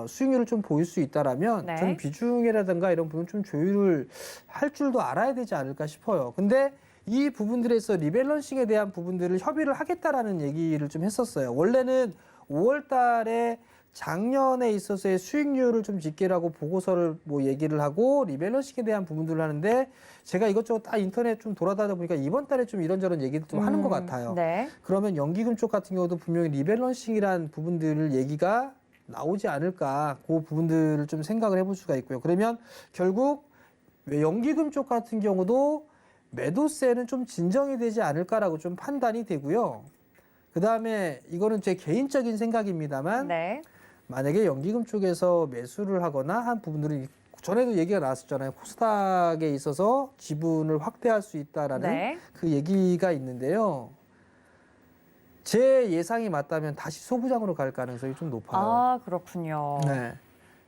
수익률을 좀 보일 수 있다라면 네. 저는 비중이라든가 이런 부분 좀 조율을 할 줄도 알아야 되지 않을까 싶어요. 근데 이 부분들에서 리밸런싱에 대한 부분들을 협의를 하겠다라는 얘기를 좀 했었어요. 원래는 5월 달에 작년에 있어서의 수익률을 좀 집계라고 보고서를 뭐 얘기를 하고 리밸런싱에 대한 부분들을 하는데 제가 이것저것 다 인터넷 좀 돌아다니다 보니까 이번 달에 좀 이런저런 얘기를 좀 하는 것 같아요. 네. 그러면 연기금 쪽 같은 경우도 분명히 리밸런싱이란 부분들을 얘기가 나오지 않을까 그 부분들을 좀 생각을 해볼 수가 있고요. 그러면 결국 연기금 쪽 같은 경우도 매도세는 좀 진정이 되지 않을까라고 좀 판단이 되고요. 그 다음에 이거는 제 개인적인 생각입니다만 네. 만약에 연기금 쪽에서 매수를 하거나 한 부분들은 전에도 얘기가 나왔었잖아요. 코스닥에 있어서 지분을 확대할 수 있다라는 네. 그 얘기가 있는데요. 제 예상이 맞다면 다시 소부장으로 갈 가능성이 좀 높아요. 아, 그렇군요. 네.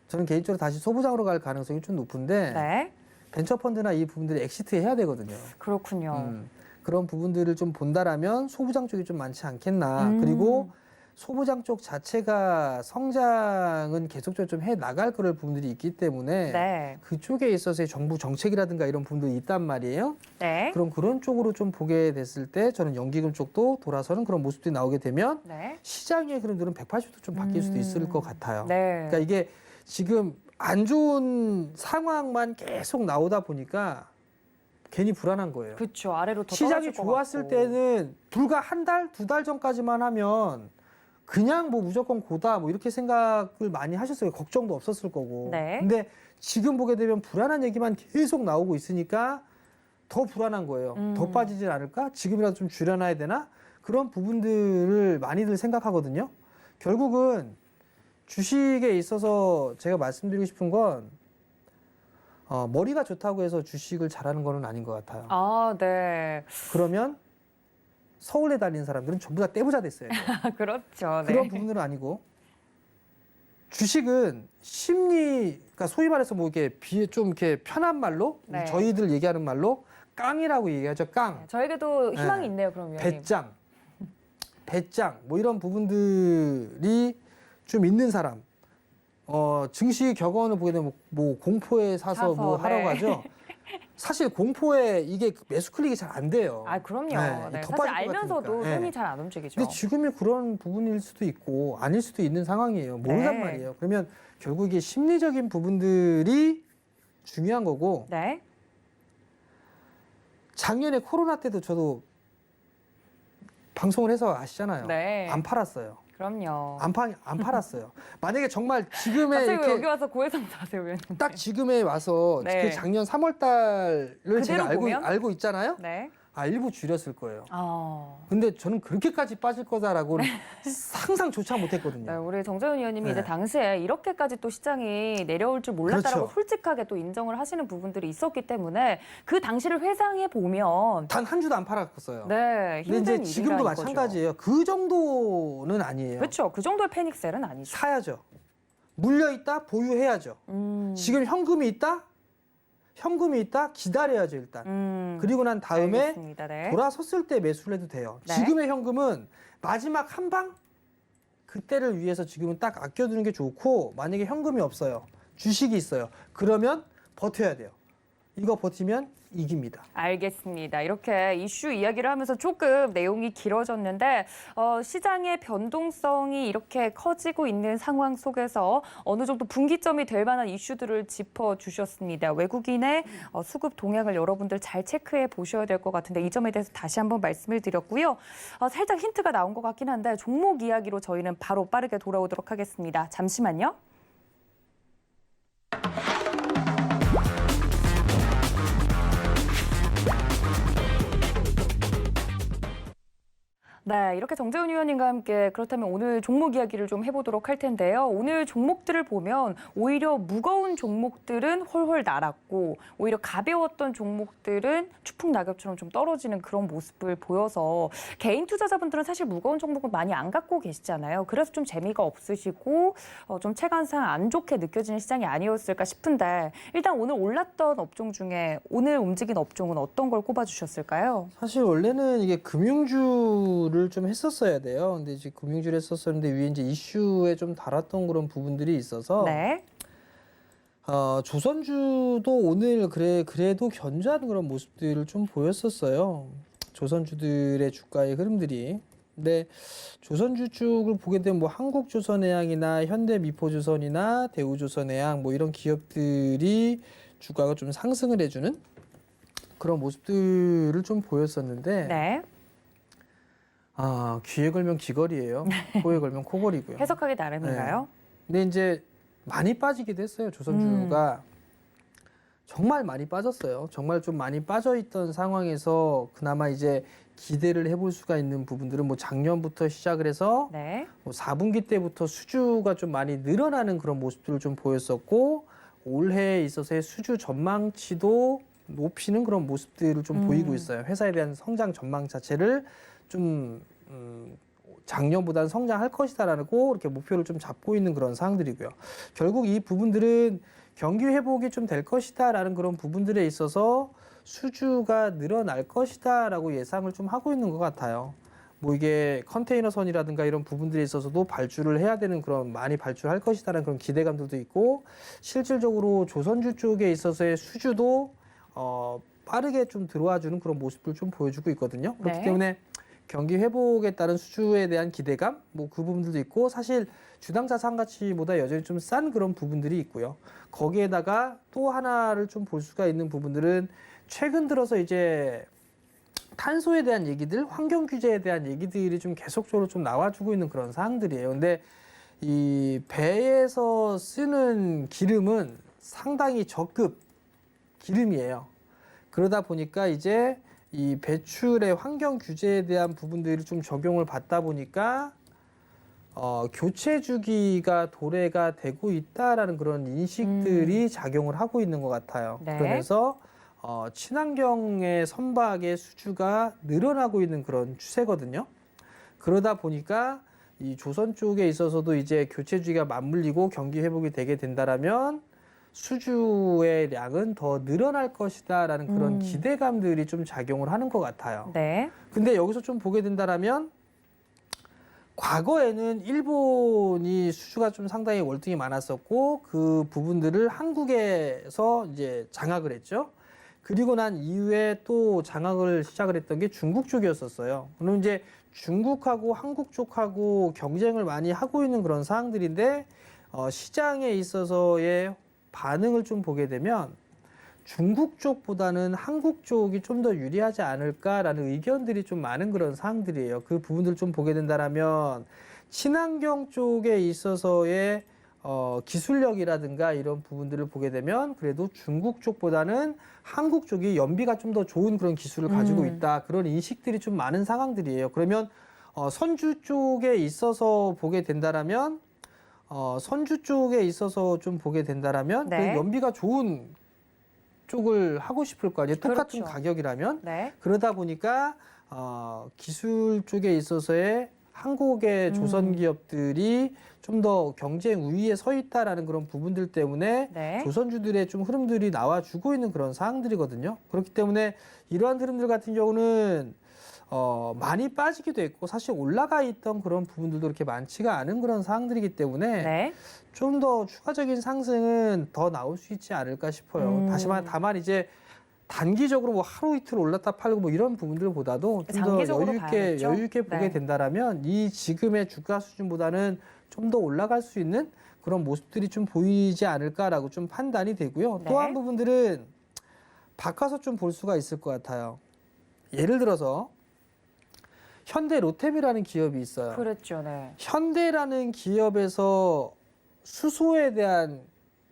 저는 개인적으로 다시 소부장으로 갈 가능성이 좀 높은데 네. 벤처펀드나 이 부분들이 엑시트 해야 되거든요. 그렇군요. 그런 부분들을 좀 본다라면 소부장 쪽이 좀 많지 않겠나. 그리고 소부장 쪽 자체가 성장은 계속적으로 좀 해 나갈 그럴 부분들이 있기 때문에 네. 그쪽에 있어서의 정부 정책이라든가 이런 부분들이 있단 말이에요. 네. 그럼 그런 쪽으로 좀 보게 됐을 때 저는 연기금 쪽도 돌아서는 그런 모습들이 나오게 되면 네. 시장의 흐름들은 180도 좀 바뀔 수도 있을 것 같아요. 네. 그러니까 이게 지금 안 좋은 상황만 계속 나오다 보니까 괜히 불안한 거예요. 그렇죠. 아래로 더 시장이 떨어질 것 좋았을 같고. 때는 불과 한 달, 두 달 전까지만 하면 그냥 뭐 무조건 고다 뭐 이렇게 생각을 많이 하셨어요. 걱정도 없었을 거고. 네. 근데 지금 보게 되면 불안한 얘기만 계속 나오고 있으니까 더 불안한 거예요. 더 빠지진 않을까? 지금이라도 좀 줄여놔야 되나? 그런 부분들을 많이들 생각하거든요. 결국은 주식에 있어서 제가 말씀드리고 싶은 건 머리가 좋다고 해서 주식을 잘하는 거는 아닌 것 같아요. 아, 네. 그러면 서울에 다니는 사람들은 전부 다 떼부자 됐어요. 그렇죠. 네. 그런 부분들은 아니고 주식은 심리, 그러니까 소위 말해서 뭐 이렇게 좀 이렇게 편한 말로 네. 저희들 얘기하는 말로 깡이라고 얘기하죠. 깡, 저에게도 희망이 네. 있네요, 그럼 위원님. 배짱 뭐 이런 부분들이 좀 있는 사람. 증시 격언을 보게 되면 뭐 공포에 사서 뭐 네. 하라고 하죠. 사실 공포에 이게 매수 클릭이 잘 안 돼요. 아, 그럼요. 네, 네. 더 사실 빠질 것 알면서도 같으니까. 손이 네. 잘 안 움직이죠. 근데 지금이 그런 부분일 수도 있고 아닐 수도 있는 상황이에요. 모르단 네. 말이에요. 그러면 결국 이게 심리적인 부분들이 중요한 거고 네. 작년에 코로나 때도 저도 방송을 해서 아시잖아요. 네. 안 팔았어요. 그럼요. 안 팔았어요. 만약에 정말 지금에 갑자기 왜 이렇게 여기 와서 고해성 사세요, 위원님? 딱 지금에 와서 네. 그 작년 3월 달을 제가 그대로 보면? 알고 있잖아요. 네. 일부 줄였을 거예요. 아. 근데 저는 그렇게까지 빠질 거다라고는 상상조차 못했거든요. 네, 우리 정재훈 의원님이 네. 이제 당시에 이렇게까지 또 시장이 내려올 줄 몰랐다라고 그렇죠. 솔직하게 또 인정을 하시는 부분들이 있었기 때문에 그 당시를 회상해 보면 단 한 주도 안 팔았었어요. 네, 근데 힘든 이제 지금도 일이라 이거죠. 마찬가지예요. 그 정도는 아니에요. 그렇죠. 그 정도의 패닉셀은 아니죠. 사야죠. 물려 있다 보유해야죠. 지금 현금이 있다 기다려야죠 일단. 그리고 난 다음에 알겠습니다. 네. 돌아섰을 때 매수를 해도 돼요. 네. 지금의 현금은 마지막 한 방 그때를 위해서 지금은 딱 아껴두는 게 좋고, 만약에 현금이 없어요, 주식이 있어요, 그러면 버텨야 돼요. 이거 버티면 이깁니다. 알겠습니다. 이렇게 이슈 이야기를 하면서 조금 내용이 길어졌는데 시장의 변동성이 이렇게 커지고 있는 상황 속에서 어느 정도 분기점이 될 만한 이슈들을 짚어주셨습니다. 외국인의 수급 동향을 여러분들 잘 체크해 보셔야 될 것 같은데 이 점에 대해서 다시 한번 말씀을 드렸고요. 살짝 힌트가 나온 것 같긴 한데 종목 이야기로 저희는 바로 빠르게 돌아오도록 하겠습니다. 잠시만요. 네, 이렇게 정재훈 의원님과 함께 그렇다면 오늘 종목 이야기를 좀 해보도록 할 텐데요. 오늘 종목들을 보면 오히려 무거운 종목들은 홀홀 날았고 오히려 가벼웠던 종목들은 추풍낙엽처럼 좀 떨어지는 그런 모습을 보여서 개인 투자자분들은 사실 무거운 종목을 많이 안 갖고 계시잖아요. 그래서 좀 재미가 없으시고 좀 체감상 안 좋게 느껴지는 시장이 아니었을까 싶은데 일단 오늘 올랐던 업종 중에 오늘 움직인 업종은 어떤 걸 꼽아주셨을까요? 사실 원래는 이게 금융주를 좀 했었어야 돼요. 근데 이제 금융주를 했었었는데 위에 이제 이슈에 좀 달았던 그런 부분들이 있어서 네. 조선주도 오늘 그래도 견조한 그런 모습들을 좀 보였었어요. 조선주들의 주가의 흐름들이. 근데 조선주 쪽을 보게 되면 뭐 한국조선해양이나 현대미포조선이나 대우조선해양 뭐 이런 기업들이 주가가 좀 상승을 해주는 그런 모습들을 좀 보였었는데 네. 귀에 걸면 귀걸이에요. 코에 걸면 코걸이고요. 해석하기 나름인가요? 근데 이제 많이 빠지기도 했어요. 조선주가 정말 많이 빠졌어요. 정말 좀 많이 빠져 있던 상황에서 그나마 이제 기대를 해볼 수가 있는 부분들은 뭐 작년부터 시작을 해서 네. 뭐 4분기 때부터 수주가 좀 많이 늘어나는 그런 모습들을 좀 보였었고, 올해에 있어서의 수주 전망치도 높이는 그런 모습들을 좀 보이고 있어요. 회사에 대한 성장 전망 자체를 좀 작년보다는 성장할 것이다라고 이렇게 목표를 좀 잡고 있는 그런 상황들이고요. 결국 이 부분들은 경기 회복이 좀 될 것이다라는 그런 부분들에 있어서 수주가 늘어날 것이다라고 예상을 좀 하고 있는 것 같아요. 뭐 이게 컨테이너선이라든가 이런 부분들에 있어서도 발주를 해야 되는 그런 많이 발주할 것이다라는 그런 기대감들도 있고, 실질적으로 조선주 쪽에 있어서의 수주도 빠르게 좀 들어와 주는 그런 모습을 좀 보여주고 있거든요. 그렇기 네. 때문에 경기 회복에 따른 수주에 대한 기대감, 뭐 그 부분들도 있고, 사실 주당 자산 가치보다 여전히 좀 싼 그런 부분들이 있고요. 거기에다가 또 하나를 좀 볼 수가 있는 부분들은 최근 들어서 이제 탄소에 대한 얘기들, 환경 규제에 대한 얘기들이 좀 계속적으로 좀 나와주고 있는 그런 사항들이에요. 근데 이 배에서 쓰는 기름은 상당히 저급 기름이에요. 그러다 보니까 이제 이 배출의 환경 규제에 대한 부분들이 좀 적용을 받다 보니까 교체 주기가 도래가 되고 있다라는 그런 인식들이 작용을 하고 있는 것 같아요. 네. 그러면서 친환경의 선박의 수주가 늘어나고 있는 그런 추세거든요. 그러다 보니까 이 조선 쪽에 있어서도 이제 교체 주기가 맞물리고 경기 회복이 되게 된다라면 수주의 양은 더 늘어날 것이다라는 그런 기대감들이 좀 작용을 하는 것 같아요. 네. 근데 여기서 좀 보게 된다라면 과거에는 일본이 수주가 좀 상당히 월등히 많았었고 그 부분들을 한국에서 이제 장악을 했죠. 그리고 난 이후에 또 장악을 시작을 했던 게 중국 쪽이었었어요. 그럼 이제 중국하고 한국 쪽하고 경쟁을 많이 하고 있는 그런 상황들인데 시장에 있어서의 반응을 좀 보게 되면 중국 쪽보다는 한국 쪽이 좀 더 유리하지 않을까라는 의견들이 좀 많은 그런 사항들이에요. 그 부분들 좀 보게 된다라면 친환경 쪽에 있어서의 기술력이라든가 이런 부분들을 보게 되면 그래도 중국 쪽보다는 한국 쪽이 연비가 좀 더 좋은 그런 기술을 가지고 있다. 그런 인식들이 좀 많은 상황들이에요. 그러면 선주 쪽에 있어서 보게 된다라면 선주 쪽에 있어서 좀 보게 된다라면 네. 그 연비가 좋은 쪽을 하고 싶을 거 아니에요. 똑같은 그렇죠. 가격이라면. 네. 그러다 보니까 기술 쪽에 있어서의 한국의 조선 기업들이 좀 더 경쟁 우위에 서 있다라는 그런 부분들 때문에 네. 조선주들의 좀 흐름들이 나와주고 있는 그런 상황들이거든요. 그렇기 때문에 이러한 흐름들 같은 경우는 많이 빠지기도 했고 사실 올라가 있던 그런 부분들도 그렇게 많지가 않은 그런 상황들이기 때문에 네. 좀 더 추가적인 상승은 더 나올 수 있지 않을까 싶어요. 다만 이제 단기적으로 뭐 하루 이틀 올랐다 팔고 뭐 이런 부분들보다도 좀 더 장기적으로 봐야겠죠? 여유 있게 보게 네. 된다라면 이 지금의 주가 수준보다는 좀 더 올라갈 수 있는 그런 모습들이 좀 보이지 않을까라고 좀 판단이 되고요. 네. 또 한 부분들은 바꿔서 좀 볼 수가 있을 것 같아요. 예를 들어서 현대 로템이라는 기업이 있어요. 그렇죠. 네. 현대라는 기업에서 수소에 대한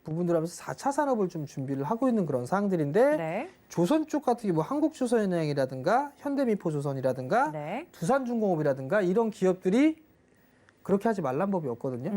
부분들 하면서 4차 산업을 좀 준비를 하고 있는 그런 사항들인데 네. 조선 쪽 같은 경우 뭐 한국조선해양이라든가 현대미포조선이라든가 네. 두산중공업이라든가 이런 기업들이 그렇게 하지 말란 법이 없거든요.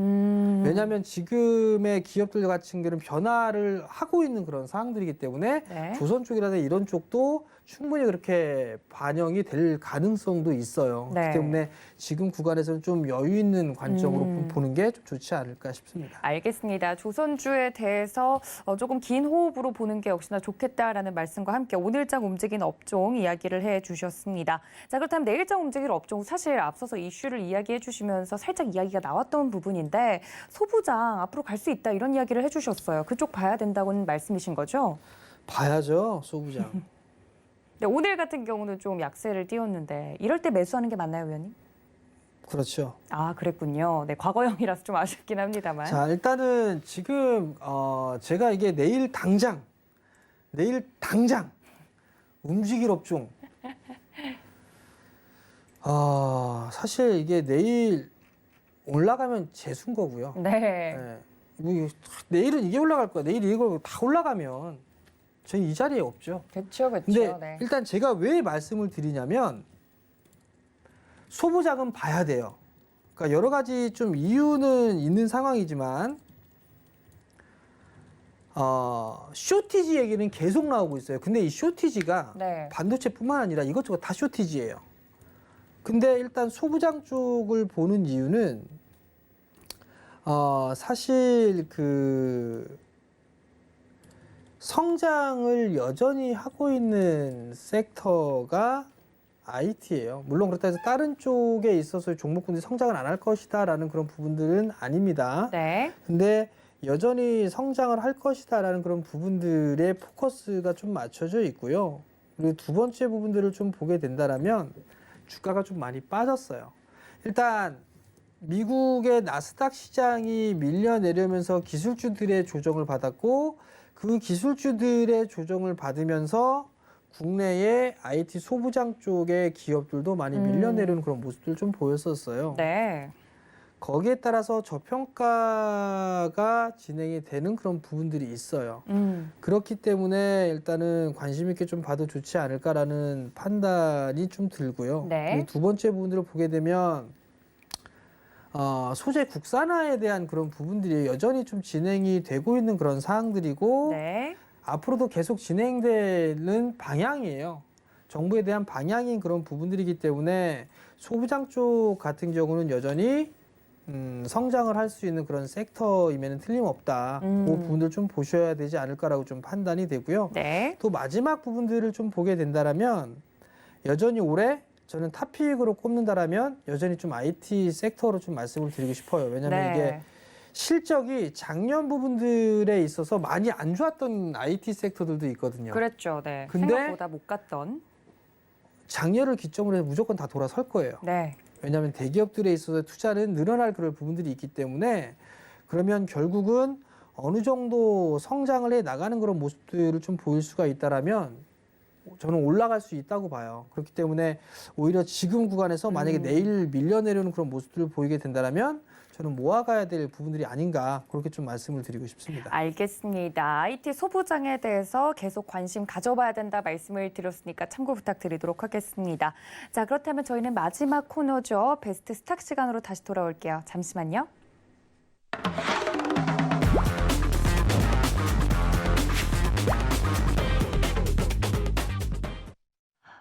왜냐하면 지금의 기업들 같은 경우는 변화를 하고 있는 그런 상황들이기 때문에 네. 조선 쪽이라든가 이런 쪽도 충분히 그렇게 반영이 될 가능성도 있어요. 네. 그렇기 때문에 지금 구간에서는 좀 여유 있는 관점으로 보는 게 좀 좋지 않을까 싶습니다. 알겠습니다. 조선주에 대해서 조금 긴 호흡으로 보는 게 역시나 좋겠다라는 말씀과 함께 오늘장 움직인 업종 이야기를 해주셨습니다. 자, 그렇다면 내일장 움직일 업종 사실 앞서서 이슈를 이야기해 주시면서 살짝 이야기가 나왔던 부분인데 소부장 앞으로 갈 수 있다 이런 이야기를 해주셨어요. 그쪽 봐야 된다고는 말씀이신 거죠? 봐야죠, 소부장. 네, 오늘 같은 경우는 좀 약세를 띄웠는데 이럴 때 매수하는 게 맞나요, 위원님? 그렇죠. 아, 그랬군요. 네, 과거형이라서 좀 아쉽긴 합니다만. 자, 일단은 지금 제가 이게 내일 당장 움직일 업종. 사실 이게 내일 올라가면 재수인 거고요. 네. 네. 뭐 내일은 이게 올라갈 거야. 내일 이거 다 올라가면 저희 이 자리에 없죠. 그렇죠, 근데 그렇죠. 네. 일단 제가 왜 말씀을 드리냐면 소부장은 봐야 돼요. 그러니까 여러 가지 좀 이유는 있는 상황이지만 쇼티지 얘기는 계속 나오고 있어요. 근데 이 쇼티지가 네. 반도체뿐만 아니라 이것저것 다 쇼티지예요. 근데 일단 소부장 쪽을 보는 이유는 사실 그 성장을 여전히 하고 있는 섹터가 IT예요. 물론 그렇다 해서 다른 쪽에 있어서 종목군들이 성장을 안 할 것이다라는 그런 부분들은 아닙니다. 네. 근데 여전히 성장을 할 것이다라는 그런 부분들의 포커스가 좀 맞춰져 있고요. 그리고 두 번째 부분들을 좀 보게 된다라면 주가가 좀 많이 빠졌어요. 일단 미국의 나스닥 시장이 밀려내려면서 기술주들의 조정을 받았고 그 기술주들의 조정을 받으면서 국내의 IT 소부장 쪽의 기업들도 많이 밀려내려는 그런 모습들 좀 보였었어요. 네. 거기에 따라서 저평가가 진행이 되는 그런 부분들이 있어요. 그렇기 때문에 일단은 관심 있게 좀 봐도 좋지 않을까라는 판단이 좀 들고요. 네. 그리고 두 번째 부분들을 보게 되면 소재 국산화에 대한 그런 부분들이 여전히 좀 진행이 되고 있는 그런 사항들이고 네. 앞으로도 계속 진행되는 방향이에요. 정부에 대한 방향인 그런 부분들이기 때문에 소부장 쪽 같은 경우는 여전히 성장을 할 수 있는 그런 섹터임에는 틀림없다. 그 부분들 좀 보셔야 되지 않을까라고 좀 판단이 되고요. 네. 또 마지막 부분들을 좀 보게 된다라면 여전히 올해 저는 탑픽으로 꼽는다라면 여전히 좀 IT 섹터로 좀 말씀을 드리고 싶어요. 왜냐하면 네. 이게 실적이 작년 부분들에 있어서 많이 안 좋았던 IT 섹터들도 있거든요. 그랬죠. 네. 근데 생각보다 못 갔던. 작년을 기점으로 해서 무조건 다 돌아설 거예요. 네. 왜냐하면 대기업들에 있어서 투자는 늘어날 그런 부분들이 있기 때문에 그러면 결국은 어느 정도 성장을 해 나가는 그런 모습들을 좀 보일 수가 있다라면 저는 올라갈 수 있다고 봐요. 그렇기 때문에 오히려 지금 구간에서 만약에 내일 밀려내려는 그런 모습들을 보이게 된다면 저는 모아가야 될 부분들이 아닌가 그렇게 좀 말씀을 드리고 싶습니다. 알겠습니다. IT 소부장에 대해서 계속 관심 가져봐야 된다 말씀을 드렸으니까 참고 부탁드리도록 하겠습니다. 자, 그렇다면 저희는 마지막 코너죠. 베스트 스탁 시간으로 다시 돌아올게요. 잠시만요.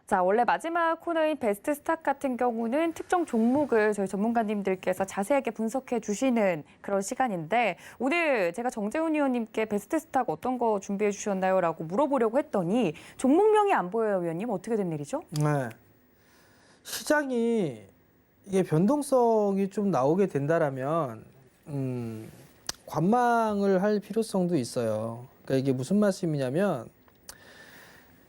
자, 원래 마지막 코너인 베스트 스탁 같은 경우는 특정 종목을 저희 전문가님들께서 자세하게 분석해 주시는 그런 시간인데 오늘 제가 정재훈 의원님께 베스트 스탁 어떤 거 준비해 주셨나요? 라고 물어보려고 했더니 종목명이 안 보여요, 의원님. 어떻게 된 일이죠? 네. 시장이 이게 변동성이 좀 나오게 된다라면 관망을 할 필요성도 있어요. 그러니까 이게 무슨 말씀이냐면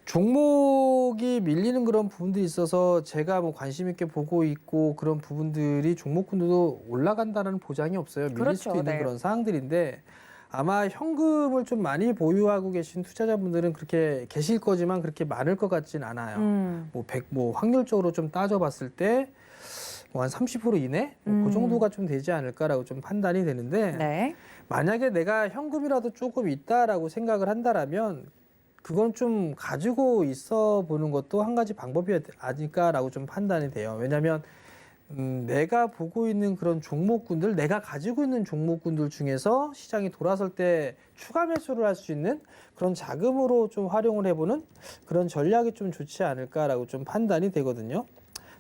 종목이 밀리는 그런 부분들이 있어서 제가 뭐 관심 있게 보고 있고 그런 부분들이 종목군도 올라간다는 보장이 없어요. 밀릴 그렇죠, 수도 있는 네. 그런 상황들인데 아마 현금을 좀 많이 보유하고 계신 투자자분들은 그렇게 계실 거지만 그렇게 많을 것 같진 않아요. 뭐 확률적으로 좀 따져봤을 때 뭐 한 30% 이내 그 정도가 좀 되지 않을까라고 좀 판단이 되는데 네. 만약에 내가 현금이라도 조금 있다라고 생각을 한다라면 그건 좀 가지고 있어 보는 것도 한 가지 방법이 아닐까라고 좀 판단이 돼요. 왜냐하면 내가 보고 있는 그런 종목군들, 내가 가지고 있는 종목군들 중에서 시장이 돌아설 때 추가 매수를 할 수 있는 그런 자금으로 좀 활용을 해보는 그런 전략이 좀 좋지 않을까라고 좀 판단이 되거든요.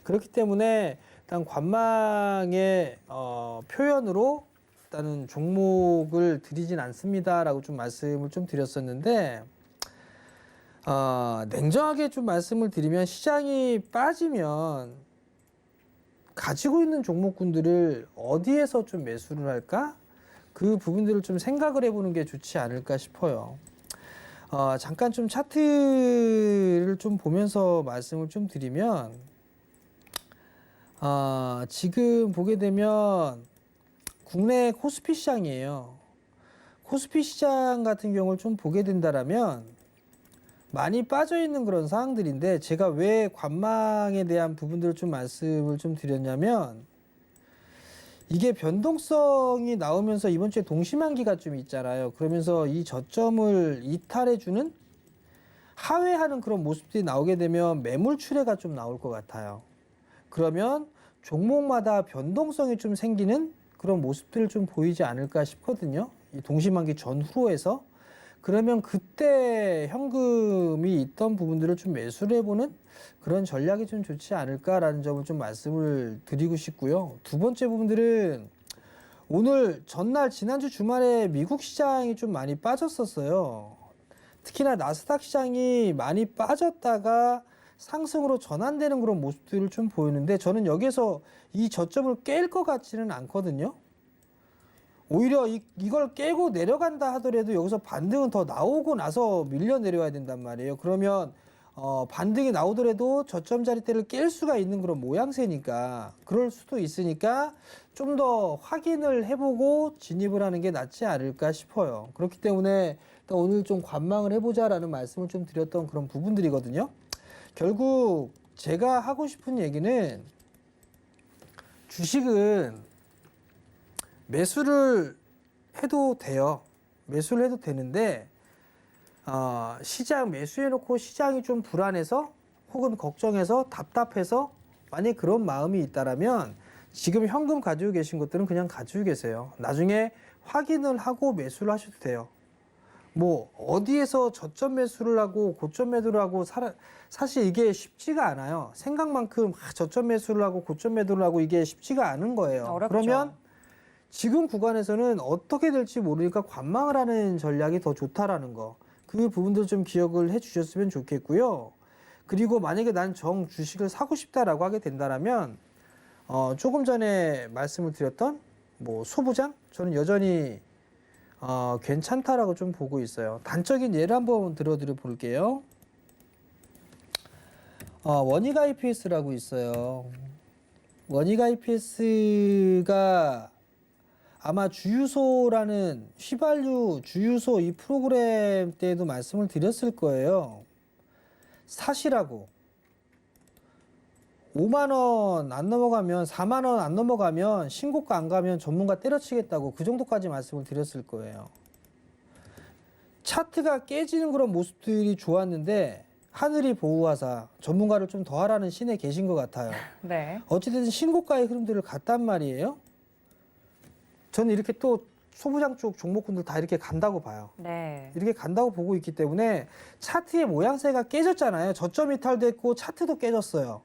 그렇기 때문에 일단 관망의 표현으로 일단은 종목을 드리진 않습니다라고 좀 말씀을 좀 드렸었는데 냉정하게 좀 말씀을 드리면 시장이 빠지면 가지고 있는 종목군들을 어디에서 좀 매수를 할까? 그 부분들을 좀 생각을 해보는 게 좋지 않을까 싶어요. 잠깐 좀 차트를 좀 보면서 말씀을 좀 드리면 지금 보게 되면 국내 코스피 시장이에요. 코스피 시장 같은 경우를 좀 보게 된다라면 많이 빠져 있는 그런 상황들인데 제가 왜 관망에 대한 부분들을 좀 말씀을 좀 드렸냐면 이게 변동성이 나오면서 이번 주에 동시만기가 좀 있잖아요. 그러면서 이 저점을 이탈해주는 하회하는 그런 모습들이 나오게 되면 매물 출회가 좀 나올 것 같아요. 그러면 종목마다 변동성이 좀 생기는 그런 모습들을 좀 보이지 않을까 싶거든요. 이 동시만기 전후로 해서. 그러면 그때 현금이 있던 부분들을 좀 매수를 해보는 그런 전략이 좀 좋지 않을까라는 점을 좀 말씀을 드리고 싶고요. 두 번째 부분들은 오늘 전날 지난주 주말에 미국 시장이 좀 많이 빠졌었어요. 특히나 나스닥 시장이 많이 빠졌다가 상승으로 전환되는 그런 모습들을 좀 보이는데 저는 여기서 이 저점을 깰 것 같지는 않거든요. 오히려 이걸 깨고 내려간다 하더라도 여기서 반등은 더 나오고 나서 밀려 내려와야 된단 말이에요. 그러면 반등이 나오더라도 저점 자리대를 깰 수가 있는 그런 모양새니까 그럴 수도 있으니까 좀 더 확인을 해보고 진입을 하는 게 낫지 않을까 싶어요. 그렇기 때문에 일단 오늘 좀 관망을 해보자라는 말씀을 좀 드렸던 그런 부분들이거든요. 결국 제가 하고 싶은 얘기는 주식은 매수를 해도 돼요. 매수를 해도 되는데 시장 매수해놓고 시장이 좀 불안해서 혹은 걱정해서 답답해서 만약에 그런 마음이 있다라면 지금 현금 가지고 계신 것들은 그냥 가지고 계세요. 나중에 확인을 하고 매수를 하셔도 돼요. 뭐 어디에서 저점 매수를 하고 고점 매도를 하고 사실 이게 쉽지가 않아요. 생각만큼 저점 매수를 하고 고점 매도를 하고 이게 쉽지가 않은 거예요. 어렵죠. 그러면 지금 구간에서는 어떻게 될지 모르니까 관망을 하는 전략이 더 좋다라는 거. 그 부분들 좀 기억을 해 주셨으면 좋겠고요. 그리고 만약에 난 정 주식을 사고 싶다라고 하게 된다라면 조금 전에 말씀을 드렸던 뭐 소부장 저는 여전히 괜찮다라고 좀 보고 있어요. 단적인 예를 한번 들어드려 볼게요. 원익 IPS라고 있어요. 원익 IPS가 아마 주유소라는 휘발유 주유소 이 프로그램 때에도 말씀을 드렸을 거예요. 사시라고 5만 원 안 넘어가면 4만 원 안 넘어가면 신고가 안 가면 전문가 때려치겠다고 그 정도까지 말씀을 드렸을 거예요. 차트가 깨지는 그런 모습들이 좋았는데 하늘이 보호하사 전문가를 좀 더 하라는 신에 계신 것 같아요. 네. 어찌됐든 신고가의 흐름들을 갔단 말이에요. 저는 이렇게 또 소부장 쪽 종목군들 다 이렇게 간다고 봐요. 네. 이렇게 간다고 보고 있기 때문에 차트의 모양새가 깨졌잖아요. 저점 이탈됐고 차트도 깨졌어요.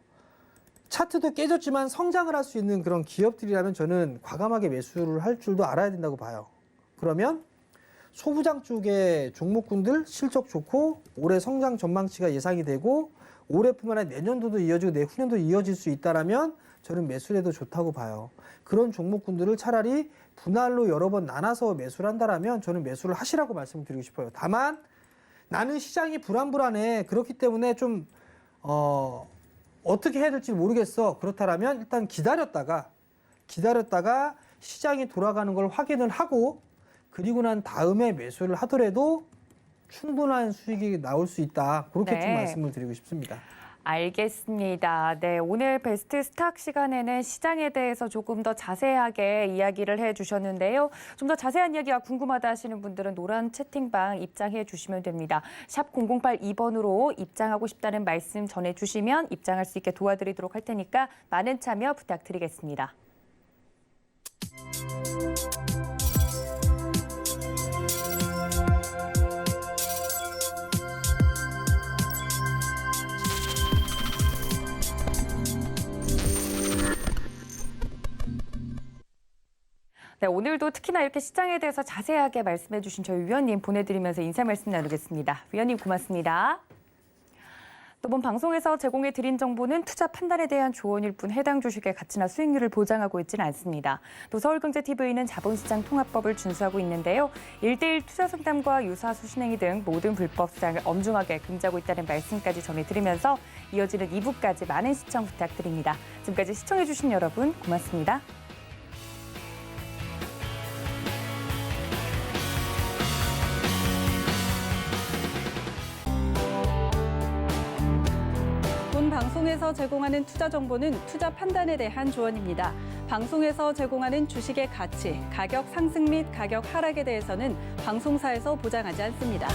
차트도 깨졌지만 성장을 할 수 있는 그런 기업들이라면 저는 과감하게 매수를 할 줄도 알아야 된다고 봐요. 그러면 소부장 쪽의 종목군들 실적 좋고 올해 성장 전망치가 예상이 되고 올해뿐만 아니라 내년도도 이어지고 내후년도 이어질 수 있다라면 저는 매수를 해도 좋다고 봐요. 그런 종목군들을 차라리 분할로 여러 번 나눠서 매수를 한다라면 저는 매수를 하시라고 말씀드리고 싶어요. 다만 나는 시장이 불안불안해. 그렇기 때문에 좀 어떻게 해야 될지 모르겠어. 그렇다면 일단 기다렸다가 시장이 돌아가는 걸 확인을 하고 그리고 난 다음에 매수를 하더라도 충분한 수익이 나올 수 있다. 그렇게 네. 좀 말씀을 드리고 싶습니다. 알겠습니다. 네, 오늘 베스트 스탁 시간에는 시장에 대해서 조금 더 자세하게 이야기를 해주셨는데요. 좀 더 자세한 이야기가 궁금하다 하시는 분들은 노란 채팅방 입장해 주시면 됩니다. 샵 0082번으로 입장하고 싶다는 말씀 전해주시면 입장할 수 있게 도와드리도록 할 테니까 많은 참여 부탁드리겠습니다. 네, 오늘도 특히나 이렇게 시장에 대해서 자세하게 말씀해 주신 저희 위원님 보내드리면서 인사 말씀 나누겠습니다. 위원님 고맙습니다. 또 본 방송에서 제공해 드린 정보는 투자 판단에 대한 조언일 뿐 해당 주식의 가치나 수익률을 보장하고 있지는 않습니다. 또 서울경제TV는 자본시장 통합법을 준수하고 있는데요. 1:1 투자 상담과 유사 수신행위 등 모든 불법 수장을 엄중하게 금지하고 있다는 말씀까지 전해드리면서 이어지는 2부까지 많은 시청 부탁드립니다. 지금까지 시청해 주신 여러분 고맙습니다. 본 방송에서 제공하는 투자 정보는 투자 판단에 대한 조언입니다. 방송에서 제공하는 주식의 가치, 가격 상승 및 가격 하락에 대해서는 방송사에서 보장하지 않습니다.